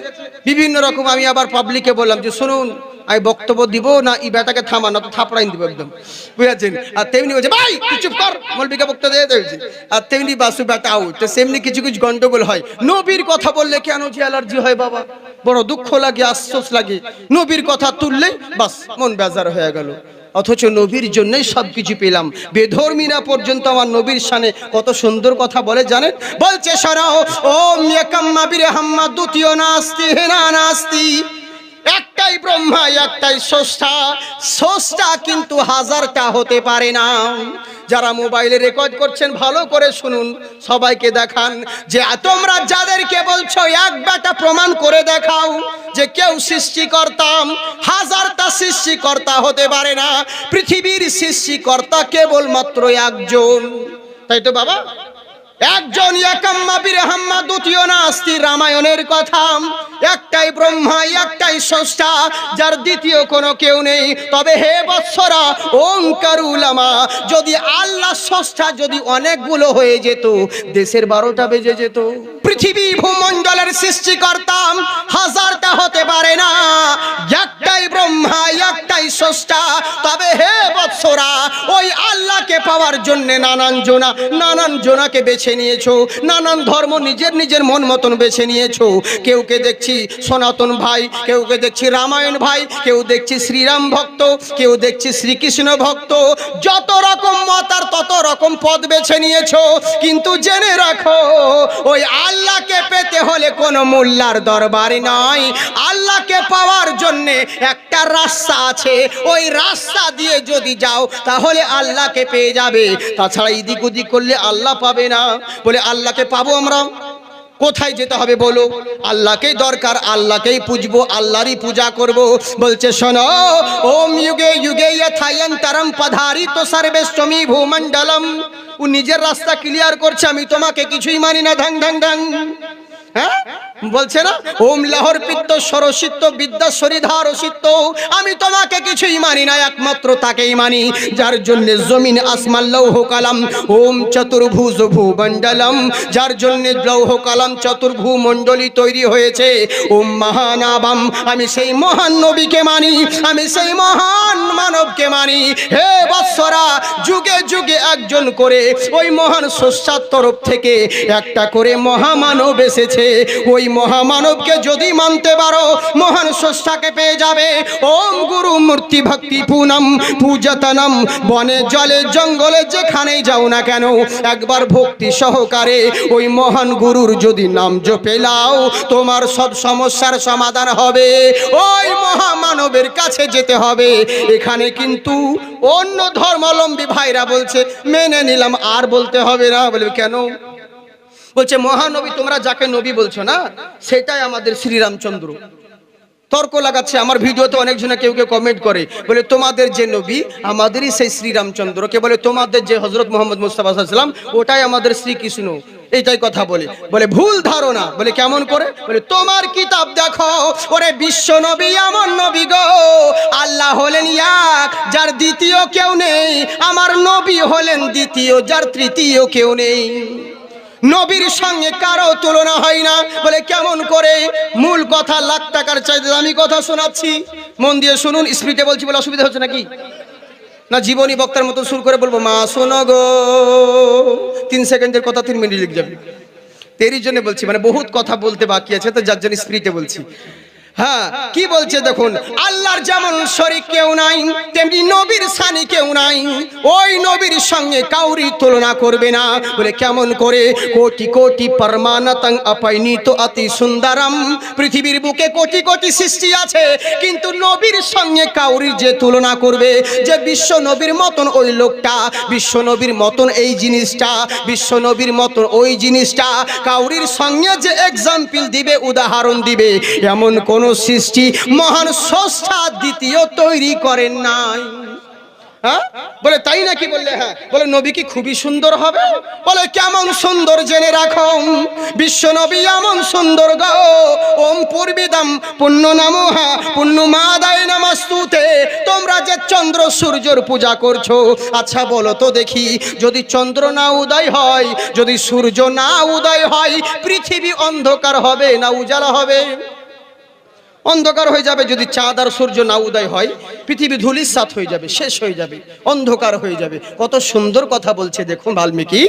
বিভিন্ন রকম। আমি আবার পাবলিকে বললাম যে শুনুন, আমি বক্তব্য দিব না, এই বেটাকে থামা, না তো থাপড়াই দিব একদম, বুঝেছেন? আর তেমনি বলছে ভাই তুই চুপ কর, মৌলবীকে বক্তব্য দিয়ে দিয়েছে। আর তেমনি বাসু বেটা আউট। তো সেমনি কিছু কিছু গন্ডগোল হয়। নবীর কথা বললে কেন যে অ্যালার্জি হয় বাবা, বড় দুঃখ লাগে, আফসোস লাগে। নবীর কথা তুললেই বাস মন বেজার হয়ে গেল। অথচ নবীর জন্যই সবকিছু পেলাম। বেধর্মীরা পর্যন্ত আমার নবীর শানে কত সুন্দর কথা বলে জানেন? বলছে শোনাও, ও মিয়াকাম্মা বিরহাম্মা দ্বিতীয় নাস্তি হেনা নাস্তি, একটাই ব্রহ্মা, একটাই স্রষ্টা। স্রষ্টা কিন্তু হাজারটা হতে পারে না। যারা মোবাইলে রেকর্ড করছেন ভালো করে শুনুন, সবাইকে দেখান যে তোমরা যাদেরকে বলছো এক বেটা প্রমাণ করে দেখাও যে কেউ সৃষ্টিকর্তা। হাজারটা সৃষ্টিকর্তা হতে পারে না, পৃথিবীর সৃষ্টিকর্তা কেবলমাত্র একজন। তাই তো বাবা, একজন, একাম্মা বিরহাম্মা দ্বিতীয় নাস্তি। রামায়ণের কথা, একটাই ব্রহ্মা, একটাই স্রষ্টা, যার দ্বিতীয় কোনো কেউ নেই। তবে হে বৎসরা, ওঙ্কার উলামা, যদি আল্লাহ স্রষ্টা যদি অনেকগুলো হয়ে যেত, দেশের 12টা বেজে যেত। পৃথিবী ভূমণ্ডলের সৃষ্টিকর্তা হাজারটা হতে পারে না, একটাই ব্রহ্মা, একটাই স্রষ্টা। তবে হে বৎসরা, ওই আল্লাহকে পাওয়ার জন্য নানান জনাকে বেছে নিয়েছো, নানান ধর্ম নিজের নিজের মন মতন বেছে নিয়েছো। কেউকে দেখছি সনাতন ভাই, কেউকে দেখছি রামায়ণ ভাই, কেউ দেখছি শ্রীরাম ভক্ত, কেউ দেখছি শ্রীকৃষ্ণ ভক্ত। যত রকম মত আর তত রকম পদ বেছে নিয়েছো। কিন্তু জেনে রাখো, ওই আল্লাহকে পেতে হলে কোনো মোল্লার দরবারে নয়। আল্লাহকে পাওয়ার জন্য একটা রাস্তা আছে, ওই রাস্তা দিয়ে যদি যাও তাহলে আল্লাহকে পেয়ে যাবে। তাছাড়া এদিক ওদিক করলে আল্লাহ পাবে না। বলে আল্লাহকে পাবো আমরা, কোথায় যেতে হবে বলো? আল্লাহকেই দরকার, আল্লাহকেই পুজবো, আল্লাহরই পূজা করব। বলছে শোনো, ওম যুগে যুগে যথায়ন্তরম পধারিত সর্বেশ্বমি ভূমণ্ডলম। ও নিজের রাস্তা ক্লিয়ার করছে, আমি তোমাকে কিছুই মানি না, ঢং ঢং ঢং। হ্যাঁ, বলছে না ওম লাহর পিত্ত সরসিত্ত বিদ্যাশ্বরী ধারসিত্ত, আমি তোমাকে কিছুই মানি না, একমাত্র তাকেই মানি যার জন্য জমিন আসমান লৌহ কালাম ওম চতুর্ভুজ ভূমণ্ডলম, যার জন্য লৌহ কালাম চতুর্ভু মণ্ডলী তৈরি হয়েছে। ওম মহানাবাম, আমি সেই মহান নবীকে মানি, আমি সেই মহান মানবকে মানি। হে বৎসরা, যুগে যুগে একজন করে ওই মহান স্রষ্টার তরফ থেকে একটা করে মহামানব এসেছে। ওই মহামানবকে যদি মানতে পারো, মহান স্রষ্টাকে পেয়ে যাবে। ওম গুরু মূর্তি ভক্তি পুনম পূজতনম, বনে জলে জঙ্গলে যেখানেই যাও না কেন, একবার ভক্তি সহকারে ওই মহান গুরুর যদি নাম জপে নাও, তোমার সব সমস্যার সমাধান হবে। ওই মহামানবের কাছে যেতে হবে। এখানে কিন্তু অন্য ধর্মাবলম্বী ভাইরা বলছে মেনে নিলাম, আর বলতে হবে না। বলবে কেন? বলছে মহানবী, তোমরা যাকে নবী বলছো না, সেটাই আমাদের শ্রীরামচন্দ্র। তর্ক লাগাচ্ছে আমার ভিডিওতে, অনেকজনে কেউ কেউ কমেন্ট করে, বলে তোমাদের যে নবী আমাদেরই সেই শ্রীরামচন্দ্র। কে বলে তোমাদের যে হযরত মুহাম্মদ মুস্তাফা সাল্লাল্লাহু আলাইহি ওয়াসাল্লাম, ওটাই আমাদের শ্রীকৃষ্ণ। এইটাই কথা বলে বলে ভুল ধারণা। বলে কেমন করে? বলে তোমার কিতাব দেখো, ওরে বিশ্ব নবী এমন নবী গো, আল্লাহ হলেন এক, যার দ্বিতীয় কেউ নেই, আমার নবী হলেন দ্বিতীয়, যার তৃতীয় কেউ নেই, নবীর সঙ্গে কারো তুলনা হয় না। বলে কেমন করে? মূল কথা লাখ টাকার চাইতে দামি কথা শোনাচ্ছি, মন দিয়ে শুনুন। স্পিডে বলছি বলে অসুবিধা হচ্ছে নাকি? না জীবনী বক্তার মতো শুরু করে বলবো মা শোনো গো, 3 সেকেন্ডের কথা 3 মিনিট লিখে যাবে। তেরই জন্য বলছি, মানে বহুত কথা বলতে বাকি আছে, তো যার জন্য স্পিডে বলছি। হ্যাঁ, কি বলছে দেখুন, আল্লাহর যেমন শরীক কেউ নাই, তেমনি নবীর সানি কেউ নাই, ওই নবীর সঙ্গে কাউরি তুলনা করবে না। বলে কেমন করে? কোটি কোটি পরমানতং অপৈনিত অতি সুন্দরম, পৃথিবীর বুকে কোটি কোটি সৃষ্টি আছে, কিন্তু নবীর সঙ্গে কাউরি যে তুলনা করবে, যে বিশ্ব নবীর মতন ওই লোকটা, বিশ্ব নবীর মতন এই জিনিসটা, বিশ্ব নবীর মতন ওই জিনিসটা, কাউরির সঙ্গে যে এক্সাম্পল দিবে, উদাহরণ দিবে, এমন কোন সৃষ্টি মহান স্রষ্টা দ্বিতীয় তৈরি করেন নাই। হ্যাঁ বলে তাই নাকি? বললে হ্যাঁ। বলে নবী কি খুবই সুন্দর হবে? বলে কেমন সুন্দর জেনে রাখো, বিশ্ব নবী এমন সুন্দর গো, ওম পূর্বিদম পুণ্য নমঃ পুণ্যমাদায় নমস্তুতে। তোমরা যে চন্দ্র সূর্যের পূজা করছো, আচ্ছা বলো তো দেখি, যদি চন্দ্র না উদয় হয়, যদি সূর্য না উদয় হয়, পৃথিবী অন্ধকার হবে না উজালা হবে? অন্ধকার হয়ে যাবে। যদি চাঁদ আর সূর্য না উদয় হয়, পৃথিবী ধূলিসাৎ হয়ে যাবে, শেষ হয়ে যাবে, অন্ধকার হয়ে যাবে। কত সুন্দর কথা বলছে দেখুন বাল্মীকি।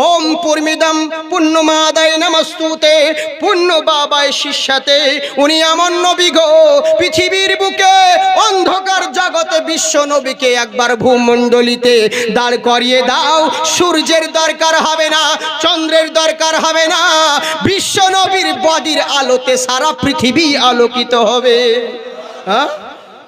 ওম পূর্মিদম পুণ্যমাদায় নমস্তুতে, পুণ্য বাবায় শিষ্যাতে, উনি এমন নবী গো, পৃথিবীর বুকে অন্ধকার জগতে বিশ্ব নবীকে একবার ভূমণ্ডলিতে দাঁড় করিয়ে দাও, সূর্যের দরকার হবে না, চন্দ্রের দরকার হবে না, বিশ্ব নবীর বডির আলোতে সারা পৃথিবী আলোকিত হবে। হ্যাঁ,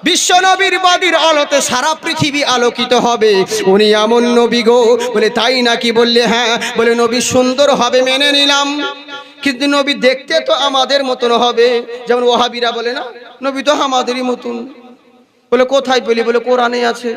বিশ্ব নবীর বডির আলোতে সারা পৃথিবী আলোকিত হবে। উনি এমন নবী গো। বলে তাই নাকি? বললে হ্যাঁ। বলে নবী সুন্দর হবে মেনে নিলাম, কিন্তু নবী দেখতে তো আমাদের মতন হবে। যেমন ওহাবিরা বলে না, নবী তো আমাদেরই মতন। বলে কোথায় পেলি? বলে কোরআনে আছে।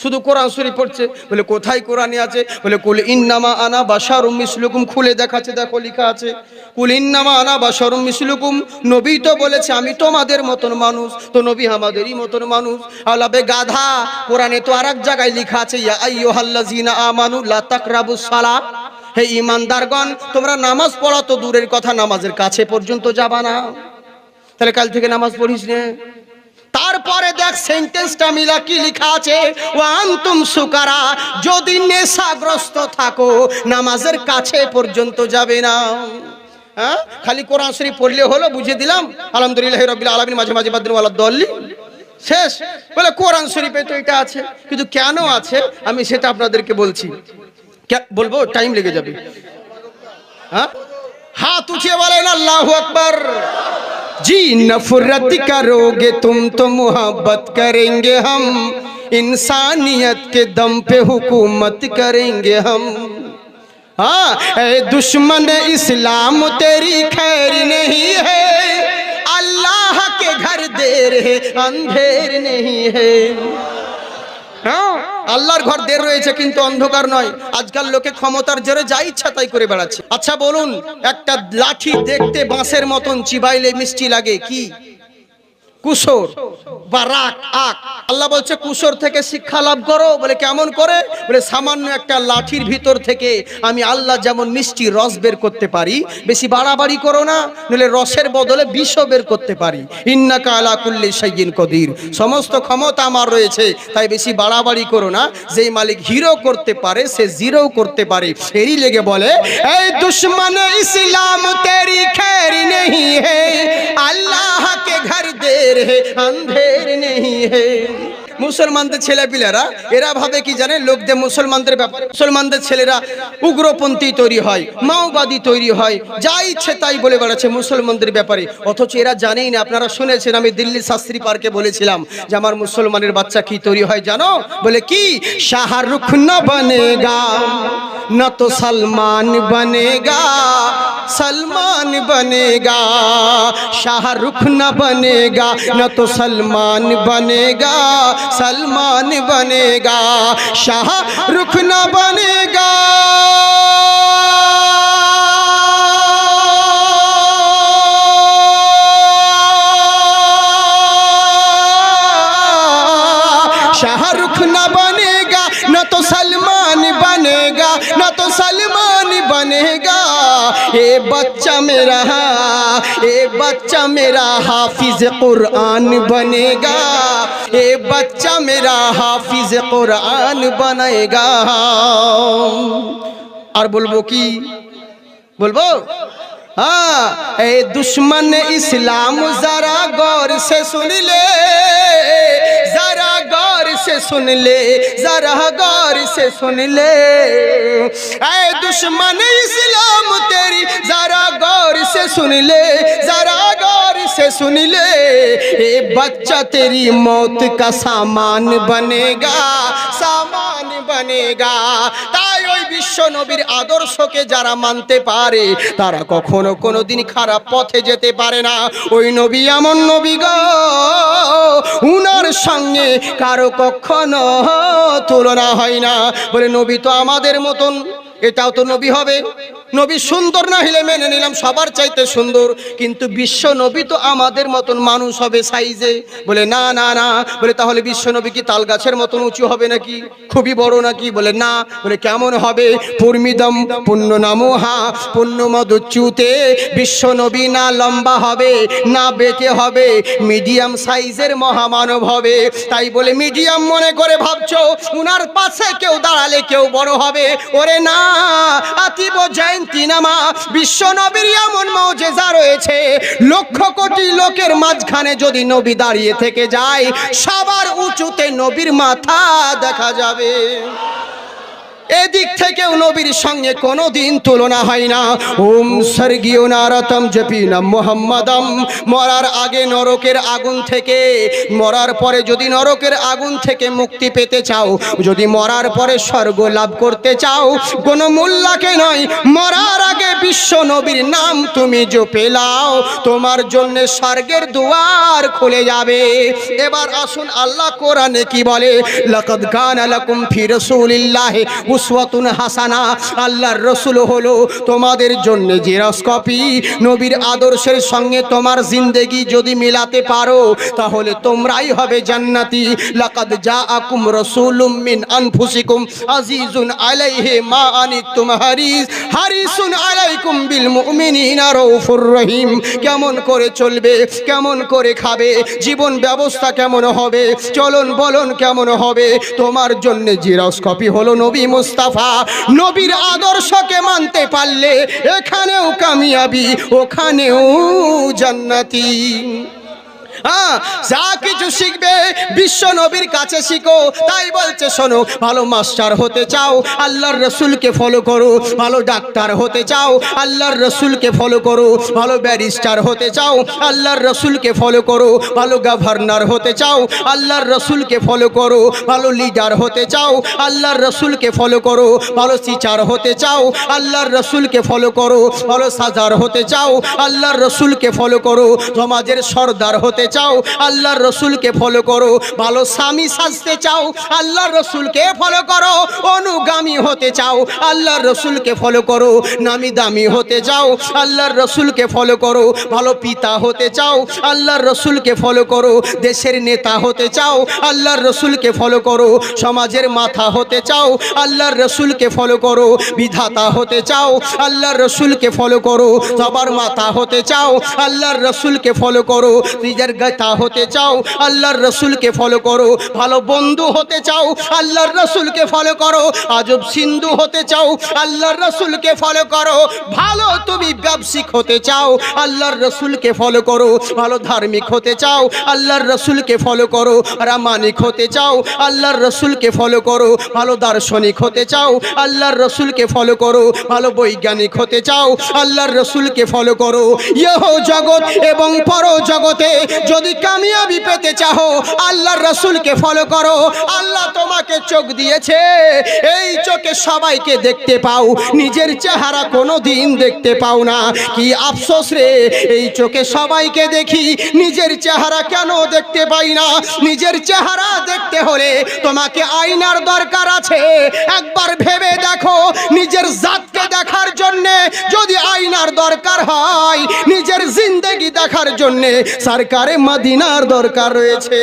শুধু কোরআন শরীফ পড়ছে। বলে কোথায় কোরআনে আছে? বলে কুল ইন্নামা আনা বাশারুম মিসলুকুম, খুলে দেখাচ্ছে, দেখো লেখা আছে কুল ইন্নামা আনা বাশারুম মিসলুকুম। নবী তো বলেছে আমি তোমাদের মতন মানুষ, তো নবী আমাদেরই মতন মানুষ। আলাবে গাধা, কোরআনে তো আরেক জায়গায় লেখা আছে ইয়া আইয়ুহাল্লাযিনা আমানু লা তাকরাবুস সালাত, হে ঈমানদারগণ তোমরা নামাজ পড়া তো দূরের কথা, নামাজের কাছে পর্যন্ত যাবা না। তাহলে কাল থেকে নামাজ পড়িস না। তারপরে দেখ সেন্টেন্সটা মিলা কি লেখা আছে, ওয়ান্তুম সুকারা, যদি নেশাগ্রস্ত থাকো নামাজের কাছে পর্যন্ত যাবে না। হ্যাঁ, খালি কোরআন শরীফ পড়লে হলো, বুঝে দিলাম আলহামদুলিল্লাহি রাব্বিল আলামিন, মাঝে মাঝে বাদদিন ওয়ালাদ দাল্লিন, শেষ। বলে কোরআন শরীফে তো এটা আছে, কিন্তু কেন আছে আমি সেটা আপনাদেরকে বলছি। বলবো, টাইম লেগে যাবে। হ্যাঁ, হাত উঠিয়ে বলেন আল্লাহু আকবার। जी नफरत करोगे तुम तो मोहब्बत करेंगे हम, इंसानियत के दम पे हुकूमत करेंगे हम। हाँ, ए दुश्मन इस्लाम तेरी खैर नहीं है, अल्लाह के घर देर है अंधेर नहीं है। আল্লাহর ঘর দের রয়েছে কিন্তু অন্ধকার নয়। আজকাল লোকে ক্ষমতার জোরে যা ইচ্ছা তাই করে বেড়াচ্ছে। আচ্ছা বলুন, একটা লাঠি দেখতে বাঁশের মতন, চিবাইলে মিষ্টি লাগে, কি? কুসর বা রাগ, আক। আল্লাহ বলছে কুসর থেকে শিক্ষা লাভ করো। বলে কেমন করে? বলে সামান্য একটা লাঠির ভিতর থেকে আমি আল্লাহ যেমন মিষ্টি রস বের করতে পারি, বেশি বাড়াবাড়ি করো না, নইলে রসের বদলে বিষও বের করতে পারি। ইন্নাকা আলা কুল্লি শাইইন কদির, সমস্ত ক্ষমতা আমার রয়েছে, তাই বেশি বাড়াবাড়ি করো না। যেই মালিক হিরো করতে পারে সে জিরো করতে পারে। এরই লেগে বলে এই দুশ্মন ইসলাম তেরি খৈর नहीं है, अल्लाह के घर देर है अंधेर नहीं है। মুসলমানদের ছেলেপিলেরা এরা ভাবে কি জানেন, লোকদের মুসলমানদের ব্যাপারে, মুসলমানদের ছেলেরা উগ্রপন্থী তৈরি হয়, মাওবাদী তৈরি হয়, যা ইচ্ছে তাই বলে বেড়াচ্ছে মুসলমানদের ব্যাপারে। অথচ এরা জানেই না। আপনারা শুনেছেন, আমি দিল্লি শাস্ত্রী পার্কে বলেছিলাম যে আমার মুসলমানের বাচ্চা কি তৈরি হয় জানো? বলে কি, শাহরুখ না বনেগা না তো সলমান বনেগা, सलमान बनेगा, शाहरुख न बनेगा न तो सलमान बनेगा, सलमान बनेगा, शाहरुख न बनेगा। ए बच्चा मेरा हाफिज कुरान बनेगा, ए बच्चा मेरा हाफिज कुरान बनेगा। और बोलबो की बोलबो, हाँ, ए दुश्मन इस्लाम जरा गौर से सुन ले, जरा गौर से सुन ले, जरा गौर से सुन ले, ए दुश्मन इस्लाम तेरी जरा गौर से सुन ले, जरा गौर से सुन ले, ए बच्चा तेरी मौत का सामान बनेगा, सामान बनेगा। তাই ওই বিশ্ব নবীর আদর্শকে যারা মানতে পারে তারা কখনো কোনোদিন খারাপ পথে যেতে পারে না। ওই নবী এমন নবী গো, উনার সঙ্গে কারো কখনো তুলনা হয় না। বলে নবী তো আমাদের মতন, এটাও তো নবী হবে। নবী সুন্দর না হলে মেনে নিলাম, সবার চাইতে সুন্দর, কিন্তু বিশ্ব নবী তো আমাদের মতন মানুষ হবে সাইজে। বলে না না না। বলে তাহলে বিশ্ব নবী কি তাল গাছের মতন উঁচু হবে নাকি, খুবই বড় নাকি? বলে না। বলে কেমন হবে? পূর্মিদম পুণ্য নামোহা পুণ্যমদুচ্যুতে, বিশ্ব নবী না লম্বা হবে না বেঁকে হবে, মিডিয়াম সাইজের মহামানব হবে। তাই বলে মিডিয়াম মনে করে ভাবছো উনার পাশে কেউ দাঁড়ালে কেউ বড় হবে? ওরে না, আতিব জয়ন্তীনামা, বিশ্ব নবীর এমন মুজিজা রয়েছে, লক্ষ কোটি লোকের মাঝখানে যদি নবী দাঁড়িয়ে থেকে যায়, সবার উঁচুতে নবীর মাথা দেখা যাবে। এদিক থেকেও নবীর সঙ্গে কোনোদিন তুলনা হয় না। ওম স্বর্গীয় নারতম জপিনা মুহাম্মাদম। মরার আগে নরকের আগুন থেকে, মরার পরে যদি নরকের আগুন থেকে মুক্তি পেতে চাও, যদি মরার পরে স্বর্গ লাভ করতে চাও, কোনো মোল্লাকে নয়, মরার আগে বিশ্ব নবীর নাম তুমি জপে লাও, তোমার জন্য স্বর্গের দুয়ার খুলে যাবে। এবার আসুন আল্লাহ কোরআনে কি বলে, লাকাদ কানা লাকুম ফি রাসূলিল্লাহি উসওয়াতুন হাসানা। আল্লাহর রাসূল হলো তোমাদের জন্য জেরক্স কপি। নবীর আদর্শের সঙ্গে তোমার জিন্দেগি যদি মিলাতে পারো তাহলে তোমরাই হবে জান্নাতি। লাকাদ জাআকুম রাসূলুম মিন আনফুসিকুম আজিজুন আলাইহি মা আনিতুম হারিসুন আলাইকুম বিল মুমিনিনা রাউফুর রহিম। কেমন করে চলবে, কেমন করে খাবে, জীবন ব্যবস্থা কেমন হবে, চলন বলন কেমন হবে, তোমার জন্য জেরক্স কপি হলো নবী মুস্তাফা। নবীর আদর্শকে মানতে পারলে এখানেও কামিয়াবি, ওখানেও জান্নাতি। যা কিছু শিখবে বিশ্ব নবীর কাছে শিখো। তাই বলছে শোনো, ভালো মাস্টার হতে চাও আল্লাহর রসুলকে ফলো করো, ভালো ডাক্তার হতে চাও আল্লাহর রসুলকে ফলো করো, ভালো ব্যারিস্টার হতে চাও আল্লাহর রসুলকে ফলো করো, ভালো গভর্নর হতে চাও আল্লাহর রসুলকে ফলো করো, ভালো লিডার হতে চাও আল্লাহর রসুলকে ফলো করো, ভালো টিচার হতে চাও আল্লাহর রসুলকে ফলো করো, ভালো সাজার হতে চাও আল্লাহর রসুলকে ফলো করো, সমাজের সর্দার হতে চাও আল্লাহর রসুলকে ফলো করো, ভালো স্বামী সাজতে চাও আল্লাহর রসুলকে ফলো করো, অনুগামী হতে চাও আল্লাহর রসুলকে ফলো করো, নামি দামি হতে চাও আল্লাহর রসুলকে ফলো করো, ভালো পিতা হতে চাও আল্লাহর রসুলকে ফলো করো, দেশের নেতা হতে চাও আল্লাহর রসুলকে ফলো করো, সমাজের মাথা হতে চাও আল্লাহর রসুলকে ফলো করো, বিধাতা হতে চাও আল্লাহর রসুলকে ফলো করো, সবার মাথা হতে চাও আল্লাহর রসুলকে ফলো করো, নিজের গাতা হতে চাও আল্লাহর রসুলকে ফলো করো, ভালো বন্ধু হতে চাও আল্লাহর রসুলকে ফলো করো, আজব সিন্ধু হতে চাও আল্লাহর রসুলকে ফলো করো, ভালো তুমি ব্যবসায়িক হতে চাও আল্লাহর রসুলকে ফলো করো, ভালো ধার্মিক হতে চাও আল্লাহর রসুলকে ফলো করো, রামানিক হতে চাও আল্লাহর রসুলকে ফলো করো, ভালো দার্শনিক হতে চাও আল্লাহর রসুলকে ফলো করো, ভালো বৈজ্ঞানিক হতে চাও আল্লাহর রসুলকে ফলো করো। ইহ জগৎ এবং পর জগতে যদি কামিয়াবি পেতে চাও আল্লাহর রসুলকে ফলো করো। আল্লাহ তোমাকে চোখ দিয়েছে, এই চোখে সবাইকে দেখতে পাও, নিজের চেহারা কোনো দিন দেখতে পাও না। কি আফসোস রে, এই চোখে সবাইকে দেখি, নিজের চেহারা কেন দেখতে পাই না? নিজের চেহারা দেখতে হলে তোমাকে আয়নার দরকার আছে। একবার ভেবে দেখো, নিজের জাতকে দেখার জন্যে যদি আয়নার দরকার হয়, নিজের জিন্দেগি দেখার জন্যে সরকারে মদিনার দরকার রয়েছে।